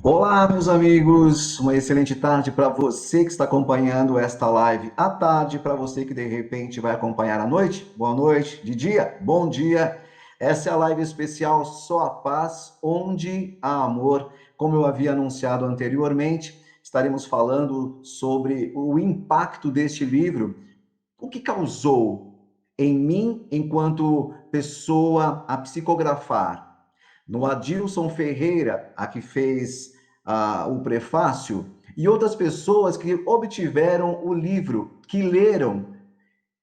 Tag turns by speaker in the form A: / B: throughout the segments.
A: Olá, meus amigos, uma excelente tarde para você que está acompanhando esta live à tarde, para você que de repente vai acompanhar à noite, boa noite, de dia, bom dia. Essa é a live especial Só a Paz, onde há amor. Como eu havia anunciado anteriormente, estaremos falando sobre o impacto deste livro, o que causou em mim enquanto pessoa a psicografar. No Adilson Ferreira, a que fez o prefácio, e outras pessoas que obtiveram o livro, que leram,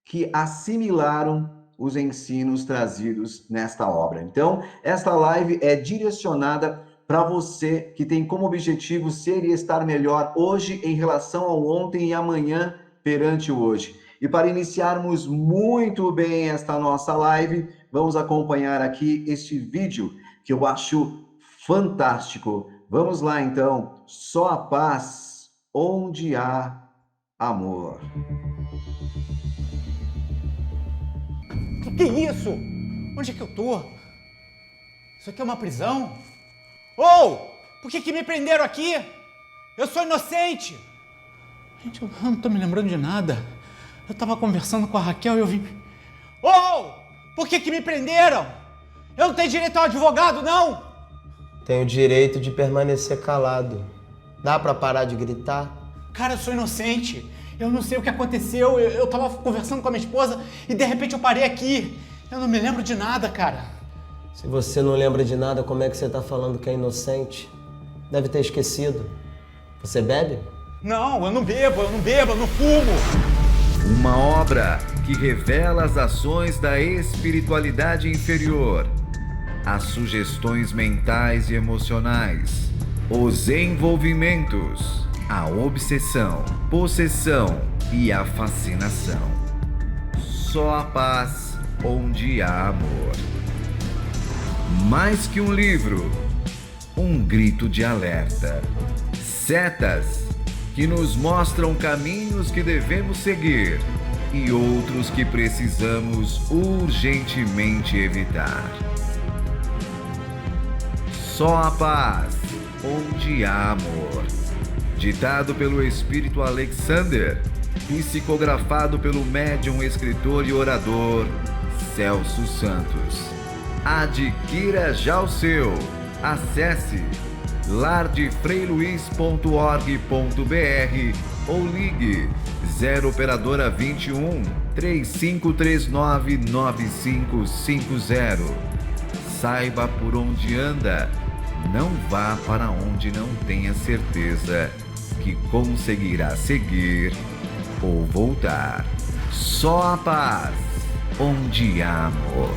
A: que assimilaram os ensinos trazidos nesta obra. Então, esta live é direcionada para você que tem como objetivo ser e estar melhor hoje em relação ao ontem e amanhã perante o hoje. E para iniciarmos muito bem esta nossa live, vamos acompanhar aqui este vídeo que eu acho fantástico. Vamos lá então. Só a paz onde há amor.
B: Que é isso? Onde é que eu tô? Isso aqui é uma prisão? Por que me prenderam aqui? Eu sou inocente! Gente, eu não tô me lembrando de nada. Eu tava conversando com a Raquel e eu vim... Por que me prenderam? Eu não tenho direito a um advogado, não!
C: Tenho o direito de permanecer calado. Dá pra parar de gritar?
B: Cara, eu sou inocente. Eu não sei o que aconteceu. Eu tava conversando com a minha esposa e de repente eu parei aqui. Eu não me lembro de nada, cara.
C: Se você não lembra de nada, como é que você tá falando que é inocente? Deve ter esquecido. Você bebe?
B: Não, eu não bebo, eu não fumo.
D: Uma obra que revela as ações da espiritualidade inferior, as sugestões mentais e emocionais, os envolvimentos, a obsessão, possessão e a fascinação. Só a paz onde há amor. Mais que um livro, um grito de alerta. Setas que nos mostram caminhos que devemos seguir e outros que precisamos urgentemente evitar. Só a paz onde há amor. Ditado pelo espírito Alexander, psicografado pelo médium, escritor e orador Celso Santos. Adquira já o seu. Acesse lardefreiluiz.org.br ou ligue 0 operadora 21 3539 9550. Saiba por onde anda. Não vá para onde não tenha certeza que conseguirá seguir ou voltar. Só a paz onde há amor.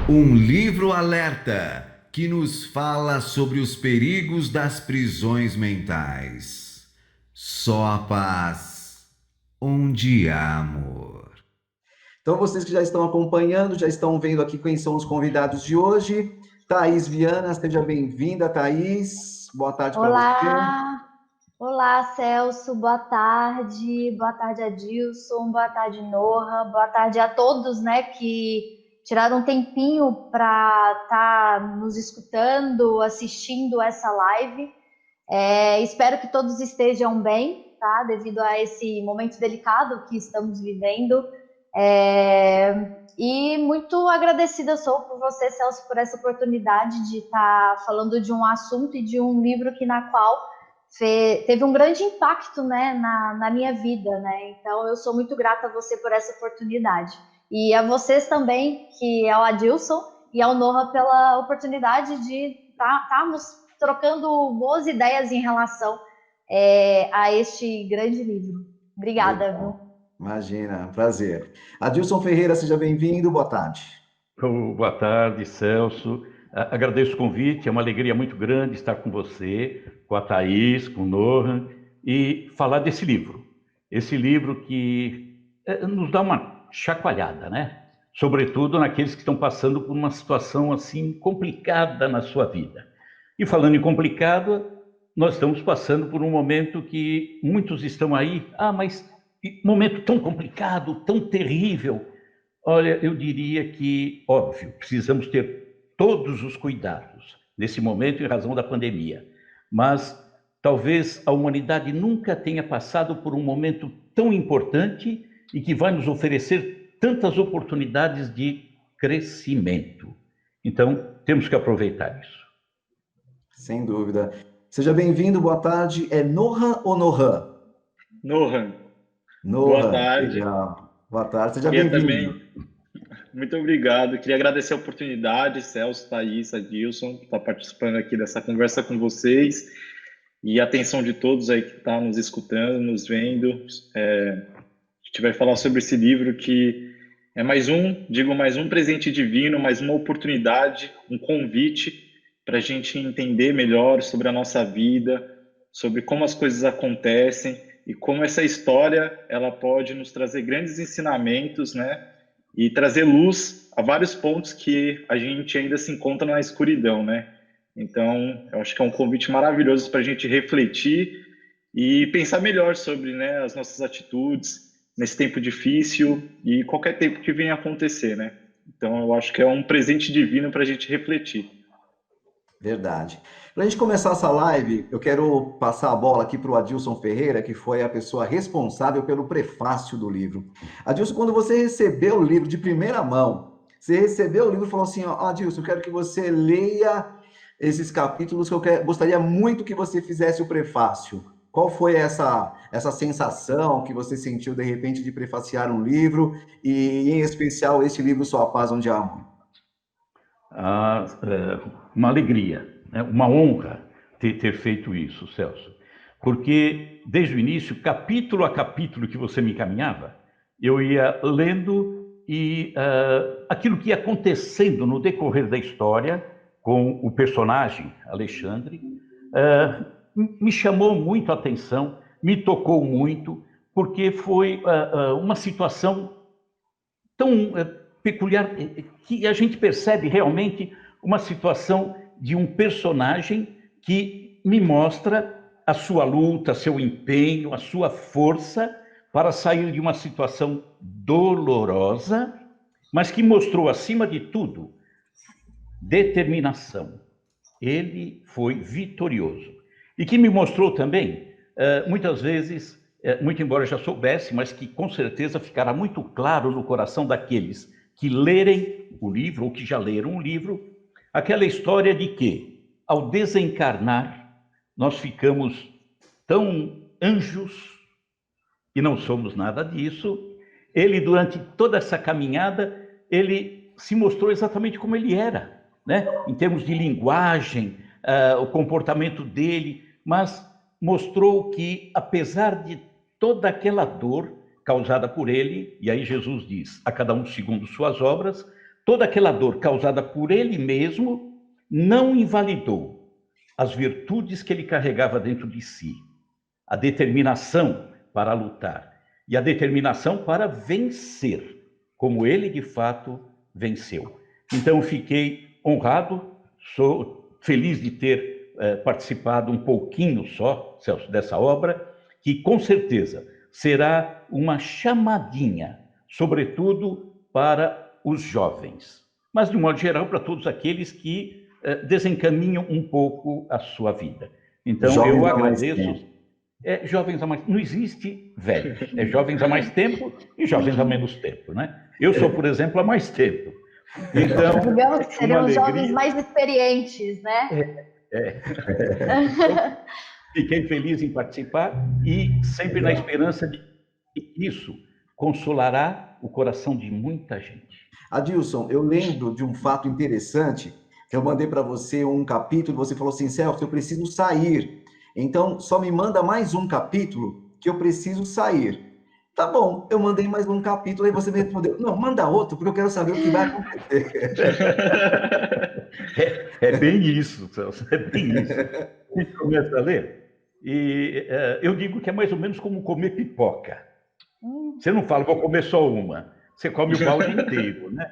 D: Um livro alerta que nos fala sobre os perigos das prisões mentais. Só a paz onde há amor.
A: Então, vocês que já estão acompanhando, já estão vendo aqui quem são os convidados de hoje. Thaís Viana, seja bem-vinda, Thaís. Boa tarde para você.
E: Olá, Celso. Boa tarde, Adilson. Boa tarde, Norra. Boa tarde a todos, né, que tiraram um tempinho para estar nos escutando, assistindo essa live. Espero que todos estejam bem, tá? Devido a esse momento delicado que estamos vivendo. E muito agradecida sou por você, Celso, por essa oportunidade de estar falando de um assunto e de um livro na qual teve um grande impacto, né, na minha vida, né? Então eu sou muito grata a você por essa oportunidade. E a vocês também, que é o Adilson e ao Norra, pela oportunidade de estarmos trocando boas ideias em relação a este grande livro. Obrigada, viu?
A: Imagina, prazer. Adilson Ferreira, seja bem-vindo, boa tarde.
F: Boa tarde, Celso. Agradeço o convite, é uma alegria muito grande estar com você, com a Thaís, com o Nohan, e falar desse livro. Esse livro que nos dá uma chacoalhada, né? Sobretudo naqueles que estão passando por uma situação assim complicada na sua vida. E falando em complicado, nós estamos passando por um momento que muitos estão aí, mas momento tão complicado, tão terrível. Olha, eu diria que, óbvio, precisamos ter todos os cuidados nesse momento em razão da pandemia, mas talvez a humanidade nunca tenha passado por um momento tão importante e que vai nos oferecer tantas oportunidades de crescimento. Então, temos que aproveitar isso.
A: Sem dúvida. Seja bem-vindo, boa tarde. É Nohan ou Nohan?
G: Nohan,
A: Nohan,
G: boa tarde.
A: legal. Boa tarde, seja
G: Queria
A: bem-vindo.
G: também, muito obrigado. Queria agradecer a oportunidade, Celso, Thaís, Adilson, por estar participando aqui dessa conversa com vocês e a atenção de todos aí que estão nos escutando, nos vendo. A gente vai falar sobre esse livro que é mais um presente divino, mais uma oportunidade, um convite para a gente entender melhor sobre a nossa vida, sobre como as coisas acontecem e como essa história ela pode nos trazer grandes ensinamentos, né? E trazer luz a vários pontos que a gente ainda se encontra na escuridão, né? Então, eu acho que é um convite maravilhoso para a gente refletir e pensar melhor sobre, né, as nossas atitudes nesse tempo difícil e qualquer tempo que venha a acontecer, né? Então, eu acho que é um presente divino para a gente refletir.
A: Verdade. Para a gente começar essa live, eu quero passar a bola aqui para o Adilson Ferreira, que foi a pessoa responsável pelo prefácio do livro. Adilson, quando você recebeu o livro de primeira mão, você recebeu o livro e falou assim, ó, Adilson, eu quero que você leia esses capítulos que gostaria muito que você fizesse o prefácio. Qual foi essa sensação que você sentiu, de repente, de prefaciar um livro, e, em especial, este livro, Sua Paz Onde Há Amor?
F: Uma alegria, né? Uma honra ter feito isso, Celso. Porque, desde o início, capítulo a capítulo que você me encaminhava, eu ia lendo e aquilo que ia acontecendo no decorrer da história com o personagem Alexandre me chamou muito a atenção, me tocou muito, porque foi uma situação tão peculiar, que a gente percebe realmente uma situação de um personagem que me mostra a sua luta, seu empenho, a sua força para sair de uma situação dolorosa, mas que mostrou, acima de tudo, determinação. Ele foi vitorioso. E que me mostrou também, muitas vezes, muito embora já soubesse, mas que com certeza ficará muito claro no coração daqueles que lerem o livro, ou que já leram o livro, aquela história de que, ao desencarnar, nós ficamos tão anjos, e não somos nada disso. Ele, durante toda essa caminhada, ele se mostrou exatamente como ele era, né? Em termos de linguagem, o comportamento dele, mas mostrou que, apesar de toda aquela dor causada por ele, e aí Jesus diz, a cada um segundo suas obras, toda aquela dor causada por ele mesmo não invalidou as virtudes que ele carregava dentro de si, a determinação para lutar e a determinação para vencer, como ele de fato venceu. Então fiquei honrado, sou feliz de ter participado um pouquinho só, Celso, dessa obra, que com certeza será uma chamadinha, sobretudo para os jovens, mas de um modo geral para todos aqueles que desencaminham um pouco a sua vida. Então jovens eu agradeço. Jovens há mais tempo. Não existe velhos, é jovens há mais tempo e jovens há menos tempo, né? Eu sou, por exemplo, há mais tempo. Então,
E: digamos que seriam os jovens mais experientes, né?
F: Fiquei feliz em participar e sempre na esperança de que isso consolará o coração de muita gente.
A: Adilson, eu lembro de um fato interessante, que eu mandei para você um capítulo, você falou assim, Celso, eu preciso sair, então só me manda mais um capítulo que eu preciso sair. Tá bom, eu mandei mais um capítulo, aí você me respondeu, não, manda outro, porque eu quero saber o que vai acontecer.
F: É bem isso, Celso, é bem isso. A gente começa a ler, e eu digo que é mais ou menos como comer pipoca. Você não fala, vou comer só uma, você come o balde inteiro, né?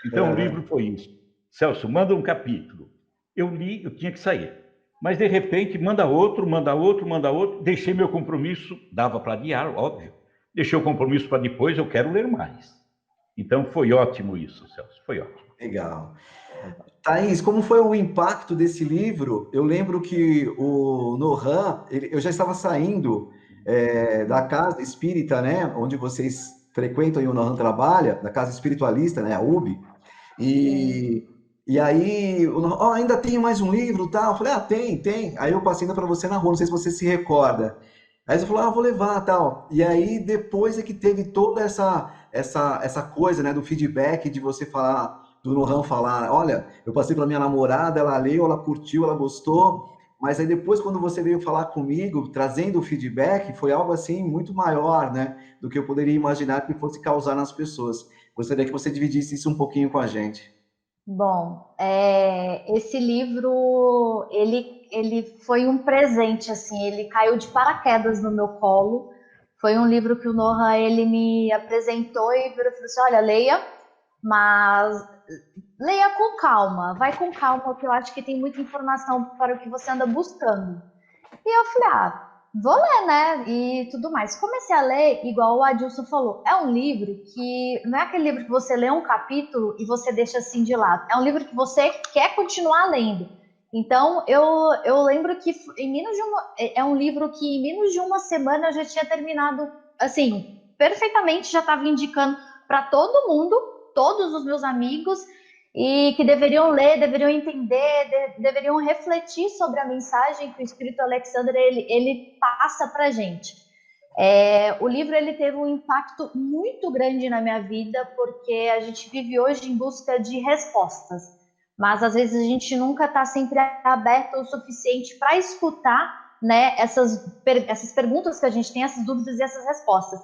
F: Então o livro foi isso. Celso, manda um capítulo. Eu li, eu tinha que sair. Mas, de repente, manda outro, deixei meu compromisso, dava para adiar, óbvio. Deixei o compromisso para depois, eu quero ler mais. Então, foi ótimo isso, Celso, foi ótimo.
A: Legal. Thaís, como foi o impacto desse livro? Eu lembro que o Nohan, eu já estava saindo da casa espírita, né, onde vocês frequentam e o Nohan trabalha, da casa espiritualista, né, a UB, e, e aí, o Nohan, "Ó, ainda tem mais um livro, tal?" Eu falei, tem. Aí eu passei ainda para você na rua, não sei se você se recorda. Aí você falou, vou levar, tal. E aí, depois é que teve toda essa coisa, né, do feedback, de você falar, do Nohan falar, olha, eu passei pela minha namorada, ela leu, ela curtiu, ela gostou, mas aí depois, quando você veio falar comigo, trazendo o feedback, foi algo assim muito maior, né, do que eu poderia imaginar que fosse causar nas pessoas. Gostaria que você dividisse isso um pouquinho com a gente.
E: Bom, esse livro, ele foi um presente, assim, ele caiu de paraquedas no meu colo. Foi um livro que o Nohan, ele me apresentou e falou assim, olha, leia, mas leia com calma, vai com calma, porque eu acho que tem muita informação para o que você anda buscando. E eu falei, vou ler, né? E tudo mais. Comecei a ler, igual o Adilson falou, é um livro que não é aquele livro que você lê um capítulo e você deixa assim de lado. É um livro que você quer continuar lendo. Então, eu lembro que é um livro que em menos de uma semana eu já tinha terminado, assim, perfeitamente, já estava indicando para todo mundo, todos os meus amigos, e que deveriam ler, deveriam entender, deveriam refletir sobre a mensagem que o Espírito Alexander ele passa para a gente. O livro ele teve um impacto muito grande na minha vida, porque a gente vive hoje em busca de respostas, mas às vezes a gente nunca está sempre aberto o suficiente para escutar, né, essas perguntas que a gente tem, essas dúvidas e essas respostas.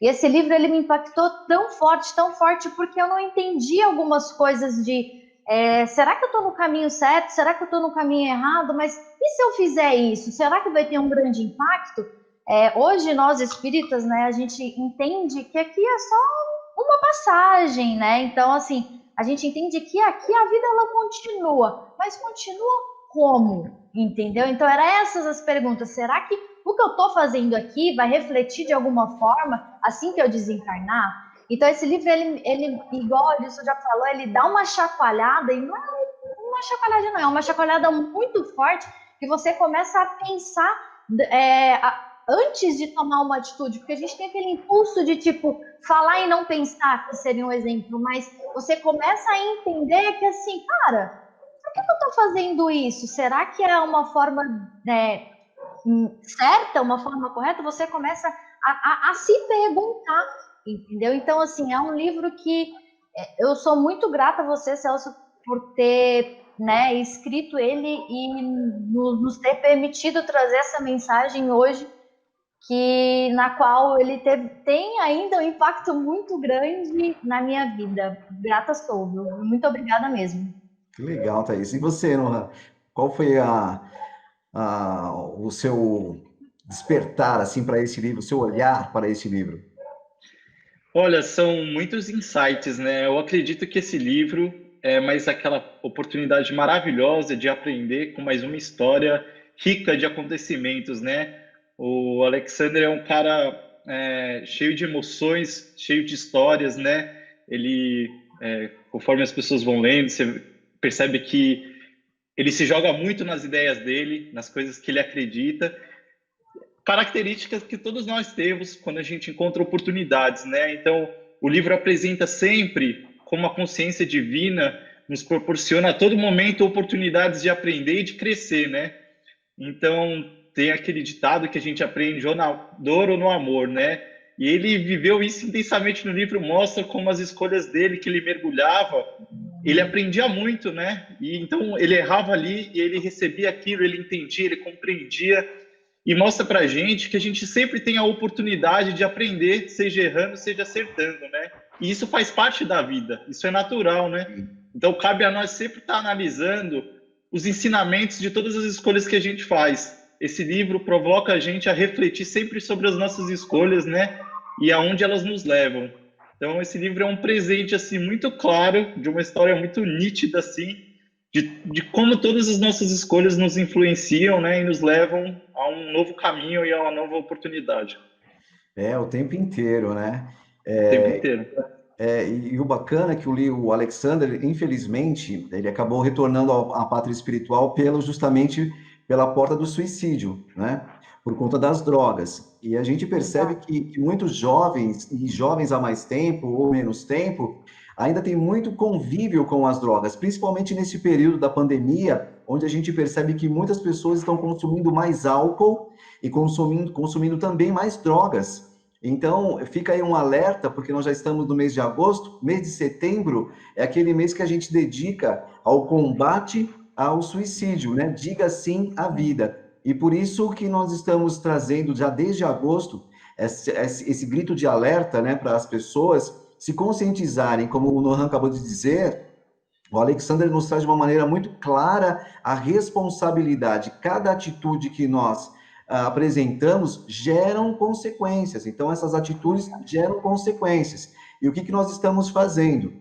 E: E esse livro ele me impactou tão forte, porque eu não entendi algumas coisas de será que eu estou no caminho certo? Será que eu estou no caminho errado? Mas e se eu fizer isso? Será que vai ter um grande impacto? Hoje nós espíritas, né, a gente entende que aqui é só uma passagem, né? Então, assim, a gente entende que aqui a vida ela continua, mas continua como? Entendeu? Então, eram essas as perguntas. Será que o que eu estou fazendo aqui vai refletir de alguma forma assim que eu desencarnar? Então, esse livro, ele igual o Edson já falou, ele dá uma chacoalhada, e não é uma chacoalhada, não, é uma chacoalhada muito forte, que você começa a pensar antes de tomar uma atitude, porque a gente tem aquele impulso de, tipo, falar e não pensar, que seria um exemplo, mas você começa a entender que, assim, cara, por que eu estou fazendo isso? Será que é uma forma certa, uma forma correta? Você começa a se perguntar, entendeu? Então, assim, é um livro que eu sou muito grata a você, Celso, por ter, né, escrito ele e nos ter permitido trazer essa mensagem hoje, na qual ele tem ainda um impacto muito grande na minha vida. Grata sou, viu? Muito obrigada mesmo.
A: Que legal, Thaís. E você, Nohan? Qual foi o seu despertar assim para esse livro, o seu olhar para esse livro?
G: Olha, são muitos insights, né? Eu acredito que esse livro é mais aquela oportunidade maravilhosa de aprender com mais uma história rica de acontecimentos, né? O Alexander é um cara cheio de emoções, cheio de histórias, né? Ele, conforme as pessoas vão lendo, você percebe que ele se joga muito nas ideias dele, nas coisas que ele acredita, características que todos nós temos quando a gente encontra oportunidades, né? Então, o livro apresenta sempre como a consciência divina nos proporciona a todo momento oportunidades de aprender e de crescer, né? Então, tem aquele ditado que a gente aprende ou na dor ou no amor, né? E ele viveu isso intensamente no livro, mostra como as escolhas dele, que ele mergulhava, ele aprendia muito, né? E então ele errava ali e ele recebia aquilo, ele entendia, ele compreendia e mostra pra gente que a gente sempre tem a oportunidade de aprender, seja errando, seja acertando, né? E isso faz parte da vida, isso é natural, né? Então cabe a nós sempre estar analisando os ensinamentos de todas as escolhas que a gente faz. Esse livro provoca a gente a refletir sempre sobre as nossas escolhas, né? E aonde elas nos levam. Então, esse livro é um presente, assim, muito claro, de uma história muito nítida, assim, de como todas as nossas escolhas nos influenciam, né? E nos levam a um novo caminho e a uma nova oportunidade.
A: O tempo inteiro, né?
G: O tempo inteiro.
A: E o bacana é que o Alexander, infelizmente, ele acabou retornando à pátria espiritual justamente pela porta do suicídio, né? Por conta das drogas. E a gente percebe
E: Exato.
A: que muitos jovens, e jovens há mais tempo ou menos tempo, ainda tem muito convívio com as drogas, principalmente nesse período da pandemia, onde a gente percebe que muitas pessoas estão consumindo mais álcool e consumindo também mais drogas. Então, fica aí um alerta, porque nós já estamos no mês de agosto, mês de setembro é aquele mês que a gente dedica ao combate ao suicídio, né? Diga sim à vida. E por isso que nós estamos trazendo, já desde agosto, esse grito de alerta, né, para as pessoas se conscientizarem, como o Nohan acabou de dizer. O Alexander nos traz de uma maneira muito clara a responsabilidade. Cada atitude que nós apresentamos geram consequências. Então, essas atitudes geram consequências. E o que nós estamos fazendo?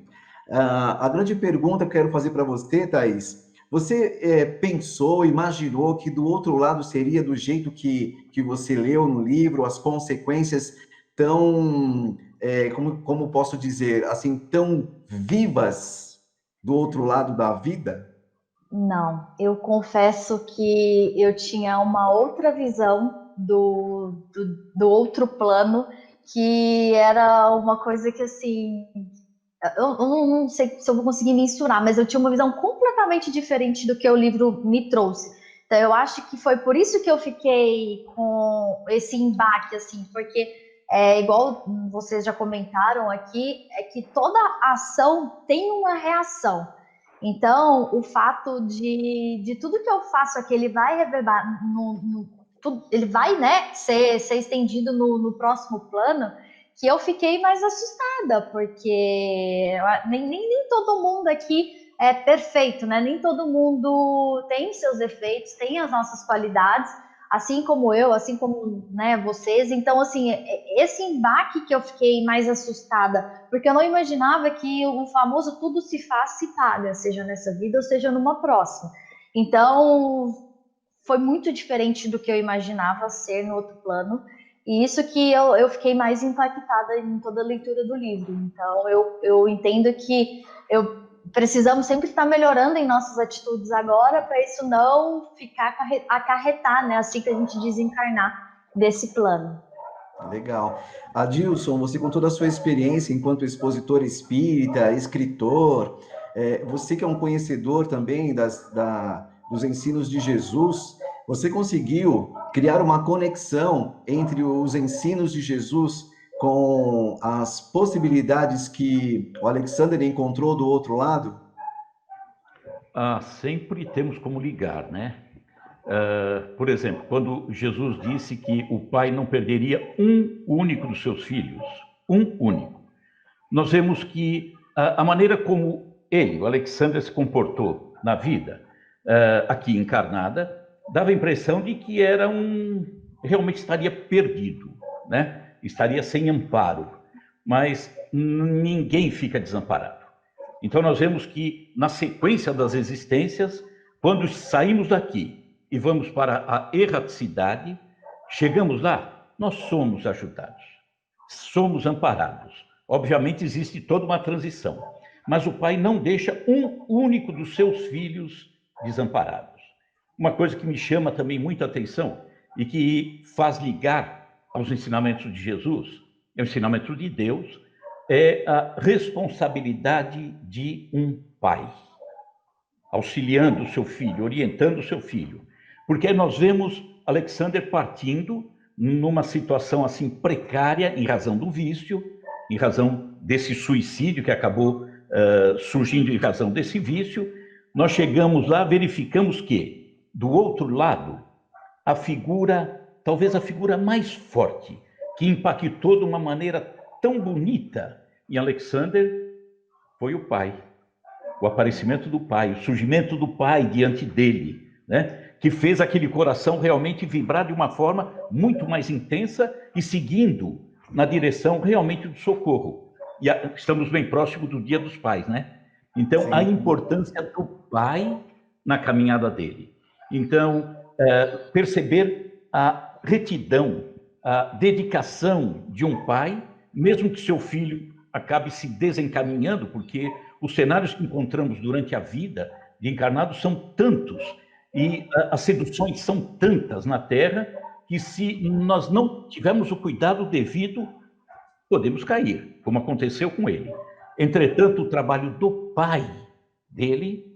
A: A grande pergunta que eu quero fazer para você, Thaís, você pensou, imaginou que do outro lado seria do jeito que você leu no livro, as consequências tão, como posso dizer, assim, tão vivas do outro lado da vida?
E: Não, eu confesso que eu tinha uma outra visão do outro plano, que era uma coisa que, assim, eu não sei se eu vou conseguir mensurar, mas eu tinha uma visão completamente diferente do que o livro me trouxe. Então, eu acho que foi por isso que eu fiquei com esse embate, assim, porque igual vocês já comentaram aqui, é que toda ação tem uma reação. Então, o fato de tudo que eu faço aqui, ele vai reverberar, ele vai, né, ser estendido no próximo plano, que eu fiquei mais assustada, porque nem todo mundo aqui é perfeito, né? Nem todo mundo tem seus defeitos, tem as nossas qualidades, assim como eu, assim como, né, vocês. Então, assim, esse embate que eu fiquei mais assustada, porque eu não imaginava que o famoso tudo se faz, se paga, seja nessa vida ou seja numa próxima. Então, foi muito diferente do que eu imaginava ser no outro plano. E isso que eu fiquei mais impactada em toda a leitura do livro. Então, eu entendo que precisamos sempre estar melhorando em nossas atitudes agora, para isso não ficar acarretar, né? Assim que a gente desencarnar desse plano.
A: Legal. Adilson, você com toda a sua experiência enquanto expositor espírita, escritor, você que é um conhecedor também dos ensinos de Jesus, você conseguiu criar uma conexão entre os ensinos de Jesus com as possibilidades que o Alexander encontrou do outro lado?
F: Sempre temos como ligar, né? Por exemplo, quando Jesus disse que o pai não perderia um único dos seus filhos, um único, nós vemos que a maneira como ele, o Alexander, se comportou na vida, aqui encarnada, dava a impressão de que realmente estaria perdido, né? Estaria sem amparo, mas ninguém fica desamparado. Então nós vemos que na sequência das existências, quando saímos daqui e vamos para a erraticidade, chegamos lá, nós somos ajudados, somos amparados. Obviamente existe toda uma transição, mas o pai não deixa um único dos seus filhos desamparados. Uma coisa que me chama também muita atenção e que faz ligar aos ensinamentos de Jesus, é o ensinamento de Deus, é a responsabilidade de um pai, auxiliando o seu filho, orientando o seu filho. Porque nós vemos Alexander partindo numa situação assim precária em razão do vício, em razão desse suicídio que acabou surgindo em razão desse vício. Nós chegamos lá, verificamos que, do outro lado, a figura, talvez a figura mais forte, que impactou de uma maneira tão bonita em Alexander, foi o pai. O aparecimento do pai, o surgimento do pai diante dele, né? Que fez aquele coração realmente vibrar de uma forma muito mais intensa e seguindo na direção realmente do socorro. E estamos bem próximo do Dia dos Pais, né? Então, sim, a importância do pai na caminhada dele. Então, perceber a retidão, a dedicação de um pai, mesmo que seu filho acabe se desencaminhando, porque os cenários que encontramos durante a vida de encarnados são tantos, e as seduções são tantas na Terra, que se nós não tivermos o cuidado devido, podemos cair, como aconteceu com ele. Entretanto, o trabalho do pai dele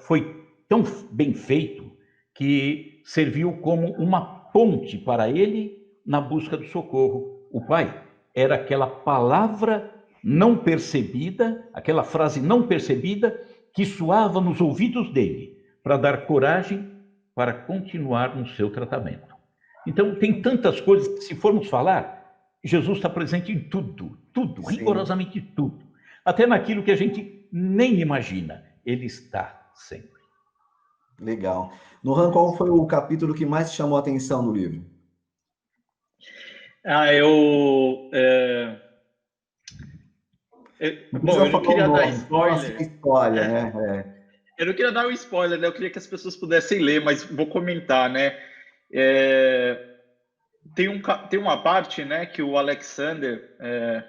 F: foi tão bem feito que serviu como uma ponte para ele na busca do socorro. O pai era aquela palavra não percebida, aquela frase não percebida que soava nos ouvidos dele para dar coragem para continuar no seu tratamento. Então, tem tantas coisas que, se formos falar, Jesus está presente em tudo, tudo,
A: Sim.
F: rigorosamente tudo. Até naquilo que a gente nem imagina, ele está sempre.
A: Legal. Nohan, qual foi o capítulo que mais te chamou a atenção no livro?
G: Bom, eu não queria dar spoiler.
A: História, né?
G: Eu não queria dar um spoiler, né? Eu queria que as pessoas pudessem ler, mas vou comentar, né? Tem uma parte, né, que o Alexander,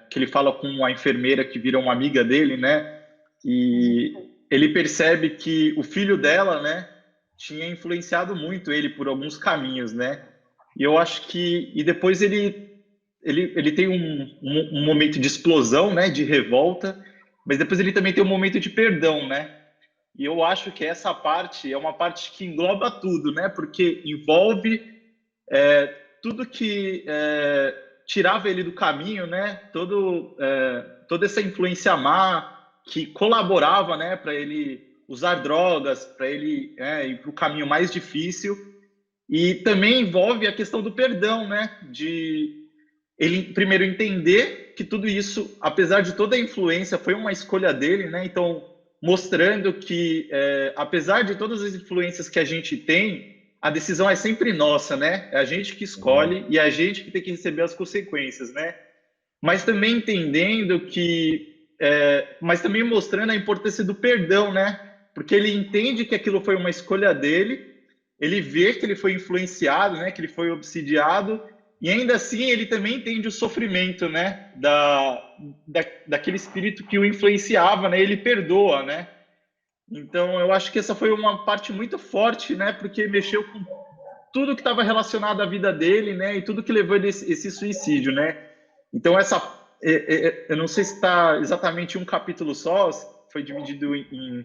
G: que ele fala com a enfermeira que vira uma amiga dele, né? E ele percebe que o filho dela, né, tinha influenciado muito ele por alguns caminhos, né? E eu acho que... E depois ele tem um momento de explosão, né, de revolta, mas depois ele também tem um momento de perdão, né? E eu acho que essa parte é uma parte que engloba tudo, né? Porque envolve tudo que tirava ele do caminho, né? Toda essa influência má que colaborava, né, para ele usar drogas, para ele ir para o caminho mais difícil. E também envolve a questão do perdão, né? De ele primeiro entender que tudo isso, apesar de toda a influência, foi uma escolha dele, né? Então, mostrando que, apesar de todas as influências que a gente tem, a decisão é sempre nossa, né? É a gente que escolhe e é a gente que tem que receber as consequências, né? Mas também entendendo que... mas também mostrando a importância do perdão, né? Porque ele entende que aquilo foi uma escolha dele, ele vê que ele foi influenciado, né? Que ele foi obsidiado, e ainda assim ele também entende o sofrimento, né? Daquele espírito que o influenciava, né? Ele perdoa, né? Então eu acho que essa foi uma parte muito forte, né? Porque mexeu com tudo que estava relacionado à vida dele, né? E tudo que levou ele a esse suicídio, né? Então eu não sei se está exatamente um capítulo só, foi dividido em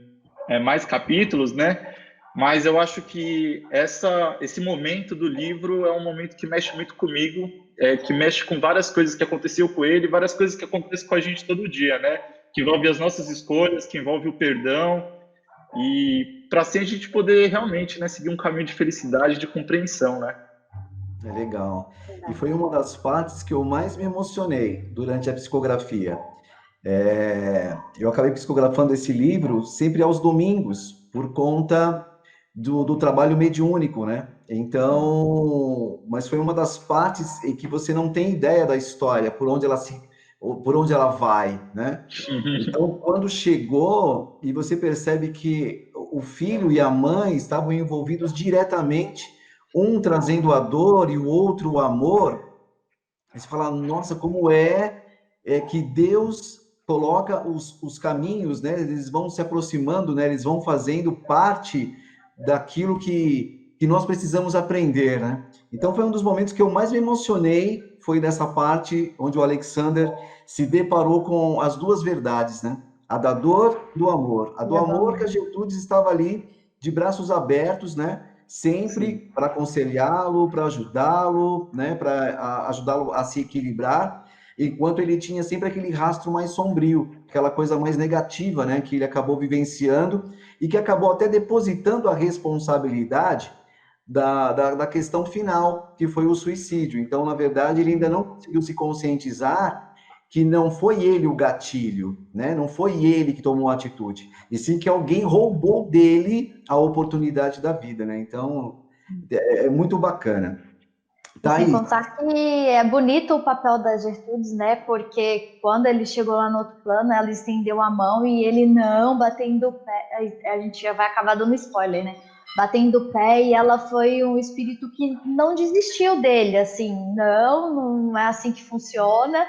G: mais capítulos, né? Mas eu acho que esse momento do livro é um momento que mexe muito comigo, que mexe com várias coisas que aconteceu com ele, várias coisas que acontecem com a gente todo dia, né? Que envolve as nossas escolhas, que envolve o perdão, e para assim a gente poder realmente, né, seguir um caminho de felicidade, de compreensão, né?
A: É legal. E foi uma das partes que eu mais me emocionei durante a psicografia. Eu acabei psicografando esse livro sempre aos domingos, por conta do trabalho mediúnico, né? Então, mas foi uma das partes em que você não tem ideia da história, por onde ela vai, né? Então, quando chegou e você percebe que o filho e a mãe estavam envolvidos diretamente, um trazendo a dor e o outro o amor, aí você fala, nossa, como é que Deus coloca os caminhos, né? Eles vão se aproximando, né? Eles vão fazendo parte daquilo que nós precisamos aprender, né? Então, foi um dos momentos que eu mais me emocionei, foi nessa parte onde o Alexander se deparou com as duas verdades, né? A da dor e do amor. A do amor que a Gertrudes estava ali de braços abertos, né? Sempre para aconselhá-lo, para ajudá-lo, né? Para ajudá-lo a se equilibrar, enquanto ele tinha sempre aquele rastro mais sombrio, aquela coisa mais negativa, né? Que ele acabou vivenciando e que acabou até depositando a responsabilidade da questão final, que foi o suicídio. Então, na verdade, ele ainda não conseguiu se conscientizar que não foi ele o gatilho, né? Não foi ele que tomou a atitude, e sim que alguém roubou dele a oportunidade da vida, né? Então, é muito bacana. Tá aí.
E: Sem contar que é bonito o papel das Gertrudes, né? Porque quando ele chegou lá no outro plano, ela estendeu a mão e ele não, batendo o pé. A gente já vai acabar dando spoiler, né? Batendo o pé, e ela foi um espírito que não desistiu dele, assim, não é assim que funciona.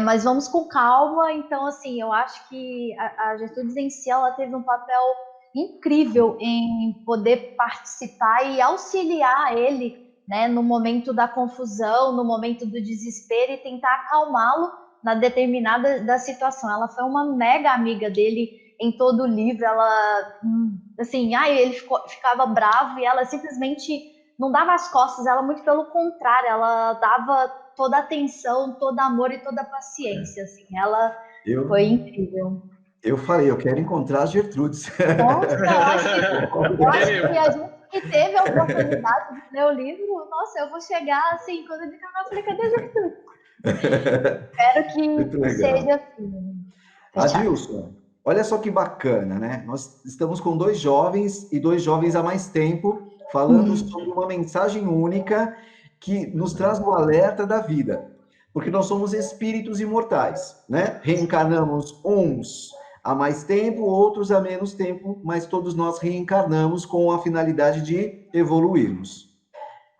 E: Mas vamos com calma. Então, assim, eu acho que a Gertrudes em si, ela teve um papel incrível em poder participar e auxiliar ele, né, no momento da confusão, no momento do desespero, e tentar acalmá-lo na determinada da situação. Ela foi uma mega amiga dele em todo o livro. Ela, assim, ele ficava bravo e ela simplesmente não dava as costas. Ela, muito pelo contrário, ela dava toda a atenção, todo amor e toda a paciência. Assim, ela foi incrível.
A: Eu falei, eu quero encontrar a Gertrudes.
E: Nossa, eu acho que a gente que teve a oportunidade de ler o livro, nossa, eu vou chegar assim, quando ele acabar, eu falei, cadê a Gertrudes? Espero que seja assim.
A: Adilson, olha só que bacana, né? Nós estamos com 2 jovens e 2 jovens há mais tempo falando sobre uma mensagem única que nos traz o alerta da vida, porque nós somos espíritos imortais, né? Reencarnamos uns há mais tempo, outros há menos tempo, mas todos nós reencarnamos com a finalidade de evoluirmos.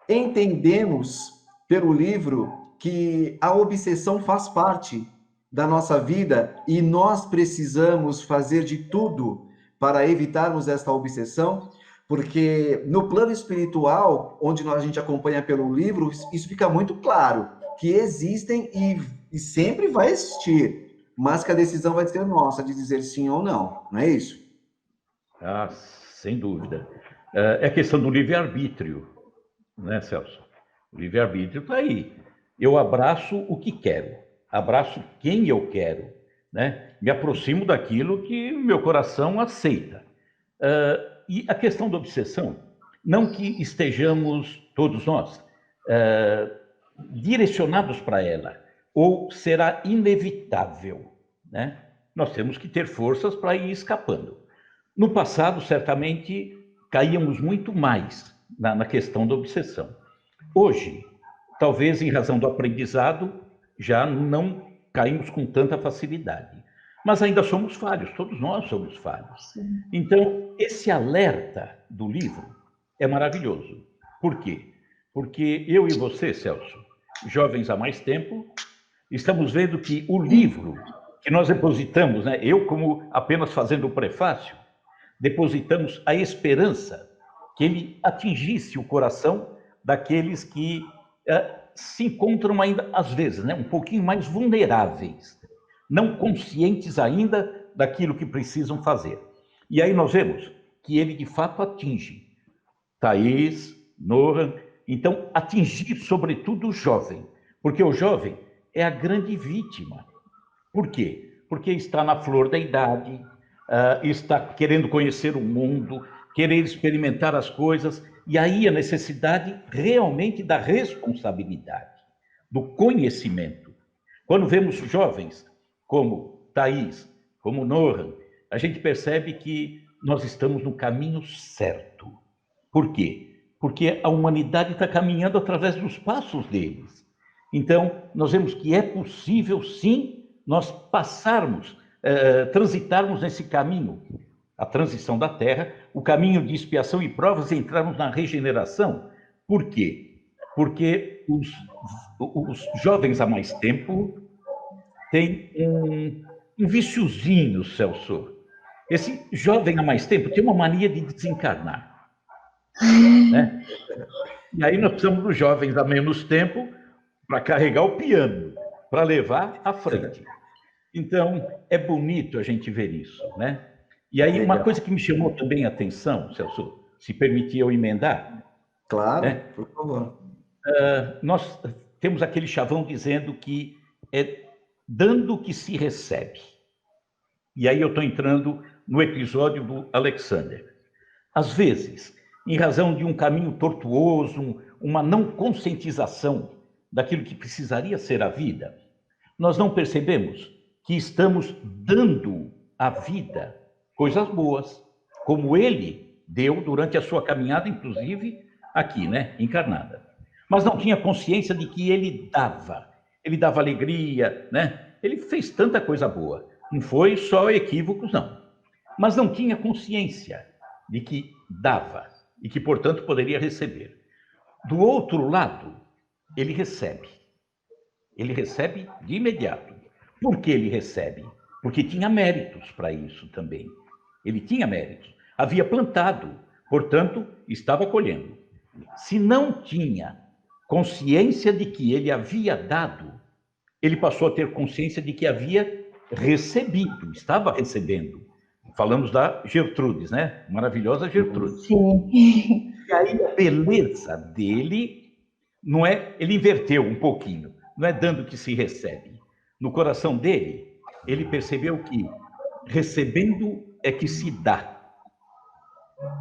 A: Entendemos pelo livro que a obsessão faz parte da nossa vida e nós precisamos fazer de tudo para evitarmos esta obsessão, porque no plano espiritual, onde a gente acompanha pelo livro, isso fica muito claro, que existem e sempre vai existir, mas que a decisão vai ser nossa de dizer sim ou não, não é isso?
F: Ah, sem dúvida. É questão do livre-arbítrio, né, Celso? O livre-arbítrio está aí. Eu abraço o que quero, abraço quem eu quero, né? Me aproximo daquilo que meu coração aceita. E a questão da obsessão, não que estejamos, todos nós, direcionados para ela, ou será inevitável, né? Nós temos que ter forças para ir escapando. No passado, certamente, caíamos muito mais na questão da obsessão. Hoje, talvez em razão do aprendizado, já não caímos com tanta facilidade. Mas ainda somos falhos, todos nós somos falhos. Então, esse alerta do livro é maravilhoso. Por quê? Porque eu e você, Celso, jovens há mais tempo, estamos vendo que o livro que nós depositamos, né, eu como apenas fazendo o prefácio, depositamos a esperança que ele atingisse o coração daqueles que se encontram ainda, às vezes, né, um pouquinho mais vulneráveis, não conscientes ainda daquilo que precisam fazer. E aí nós vemos que ele, de fato, atinge Thaís, Noran, então atingir, sobretudo, o jovem, porque o jovem é a grande vítima. Por quê? Porque está na flor da idade, está querendo conhecer o mundo, querer experimentar as coisas, e aí a necessidade realmente da responsabilidade, do conhecimento. Quando vemos jovens como Thaís, como Noran, a gente percebe que nós estamos no caminho certo. Por quê? Porque a humanidade está caminhando através dos passos deles. Então, nós vemos que é possível, sim, nós passarmos, transitarmos nesse caminho, a transição da Terra, o caminho de expiação e provas, e entrarmos na regeneração. Por quê? Porque os jovens há mais tempo têm um viciozinho, Celso. Esse jovem há mais tempo tem uma mania de desencarnar, né? E aí nós precisamos dos jovens há menos tempo para carregar o piano, para levar à frente. Então, é bonito a gente ver isso, né? E aí, uma coisa que me chamou também a atenção, Celso, se permitir eu emendar.
A: Claro,
F: né?
A: Por favor.
F: Nós temos aquele chavão dizendo que é dando que se recebe. E aí eu estou entrando no episódio do Alexander. Às vezes, em razão de um caminho tortuoso, uma não conscientização daquilo que precisaria ser a vida, nós não percebemos que estamos dando à vida coisas boas, como ele deu durante a sua caminhada, inclusive aqui, né, encarnada. Mas não tinha consciência de que ele dava alegria, né? Ele fez tanta coisa boa. Não foi só equívocos, não. Mas não tinha consciência de que dava e que, portanto, poderia receber. Do outro lado, ele recebe. Ele recebe de imediato. Por que ele recebe? Porque tinha méritos para isso também. Ele tinha méritos. Havia plantado, portanto, estava colhendo. Se não tinha consciência de que ele havia dado, ele passou a ter consciência de que havia recebido, estava recebendo. Falamos da Gertrudes, né? Maravilhosa Gertrudes.
E: Sim.
F: E aí a beleza dele não é, ele inverteu um pouquinho, não é dando que se recebe. No coração dele, ele percebeu que recebendo é que se dá.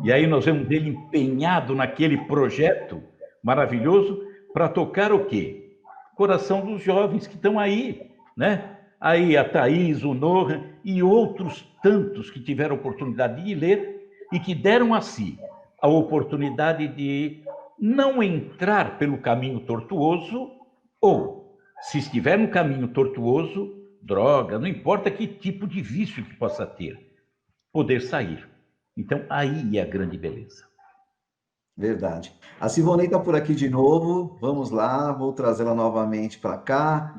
F: E aí nós vemos ele empenhado naquele projeto maravilhoso para tocar o quê? Coração dos jovens que estão aí, né? Aí a Thaís, o Nohan e outros tantos que tiveram oportunidade de ler e que deram a si a oportunidade de não entrar pelo caminho tortuoso ou, se estiver no caminho tortuoso, droga, não importa que tipo de vício que possa ter, poder sair. Então, aí é a grande beleza.
A: Verdade. A Sivonei está por aqui de novo. Vamos lá, vou trazê-la novamente para cá.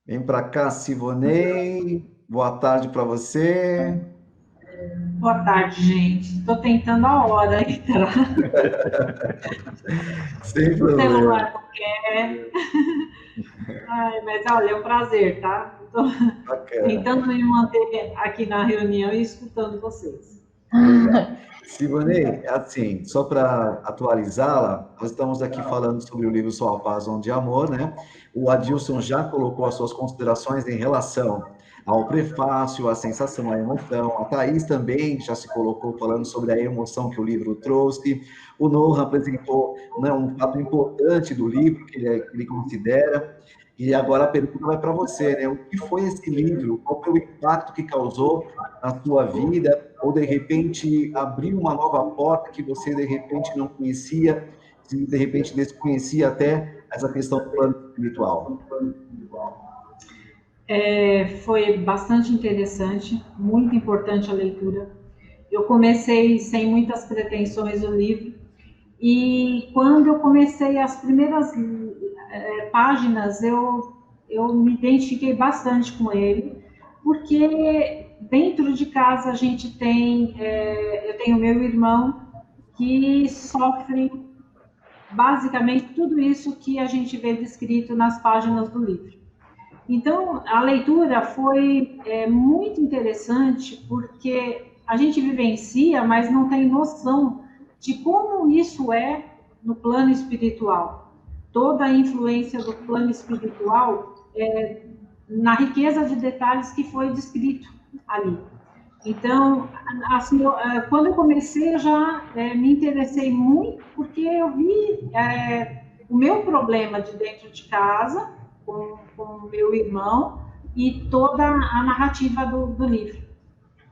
A: Vem para cá, Sivonei. Boa tarde para você.
H: Boa tarde, gente. Estou tentando a hora entrar.
A: Sem
H: O
A: problema.
H: celular não quer. Ai, mas olha, é um prazer, tá? Estou
A: Bacana.
H: tentando me manter aqui na reunião e escutando vocês.
A: Sivonei, assim, só para atualizá-la, nós estamos aqui falando sobre o livro Só a Paz, Onde há Amor, né? O Adilson já colocou as suas considerações em relação ao prefácio, a sensação, a emoção. A Thaís também já se colocou falando sobre a emoção que o livro trouxe. O Noah apresentou, né, um fato importante do livro que ele considera. E agora a pergunta vai para você, né? O que foi esse livro? Qual foi o impacto que causou na sua vida? Ou, de repente, abriu uma nova porta que você, de repente, não conhecia, de repente, desconhecia até essa questão do plano espiritual?
H: Foi bastante interessante, muito importante a leitura. Eu comecei sem muitas pretensões o livro, e quando eu comecei as primeiras páginas, eu me identifiquei bastante com ele, porque dentro de casa a gente tem, eu tenho meu irmão que sofre basicamente tudo isso que a gente vê descrito nas páginas do livro. Então, a leitura foi muito interessante, porque a gente vivencia, mas não tem noção de como isso é no plano espiritual. Toda a influência do plano espiritual na riqueza de detalhes que foi descrito ali. Então, assim, quando eu comecei, eu já me interessei muito, porque eu vi o meu problema de dentro de casa, com o meu irmão, e toda a narrativa do livro.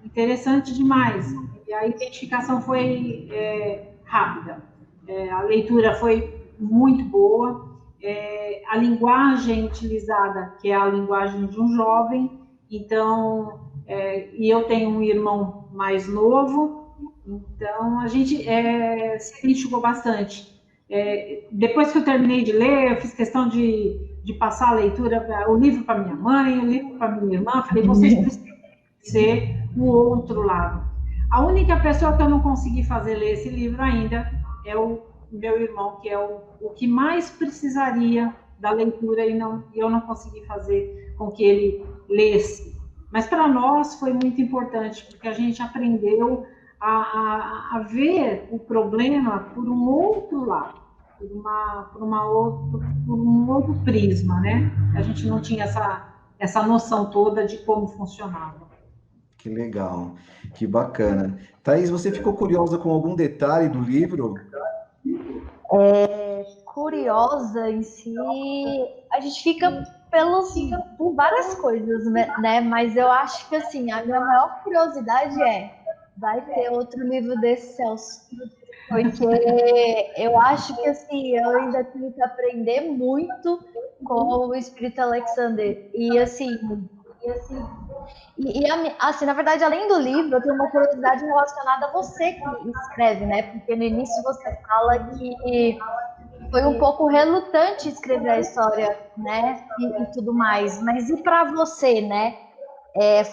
H: Interessante demais. E a identificação foi rápida. A leitura foi muito boa. A linguagem utilizada, que é a linguagem de um jovem, então, e eu tenho um irmão mais novo, então a gente se identificou bastante. Depois que eu terminei de ler, eu fiz questão de passar a leitura, o livro para minha mãe, o livro para minha irmã. Falei, vocês precisam ser o outro lado. A única pessoa que eu não consegui fazer ler esse livro ainda é o meu irmão, que é o que mais precisaria da leitura, e eu não consegui fazer com que ele lesse. Mas para nós foi muito importante, porque a gente aprendeu a ver o problema por um outro lado, por um outro prisma, né? A gente não tinha essa noção toda de como funcionava.
A: Que legal, que bacana. Thaís, você ficou curiosa com algum detalhe do livro?
E: Curiosa em si, a gente fica por várias coisas, né? Mas eu acho que, assim, a minha maior curiosidade vai ter outro livro desse, Celso? Porque eu acho que, assim, eu ainda tenho que aprender muito com o Espírito Alexander. Assim, na verdade, além do livro, eu tenho uma curiosidade relacionada a você que escreve, né? Porque no início você fala que foi um pouco relutante escrever a história, né? E tudo mais. Mas e para você, né?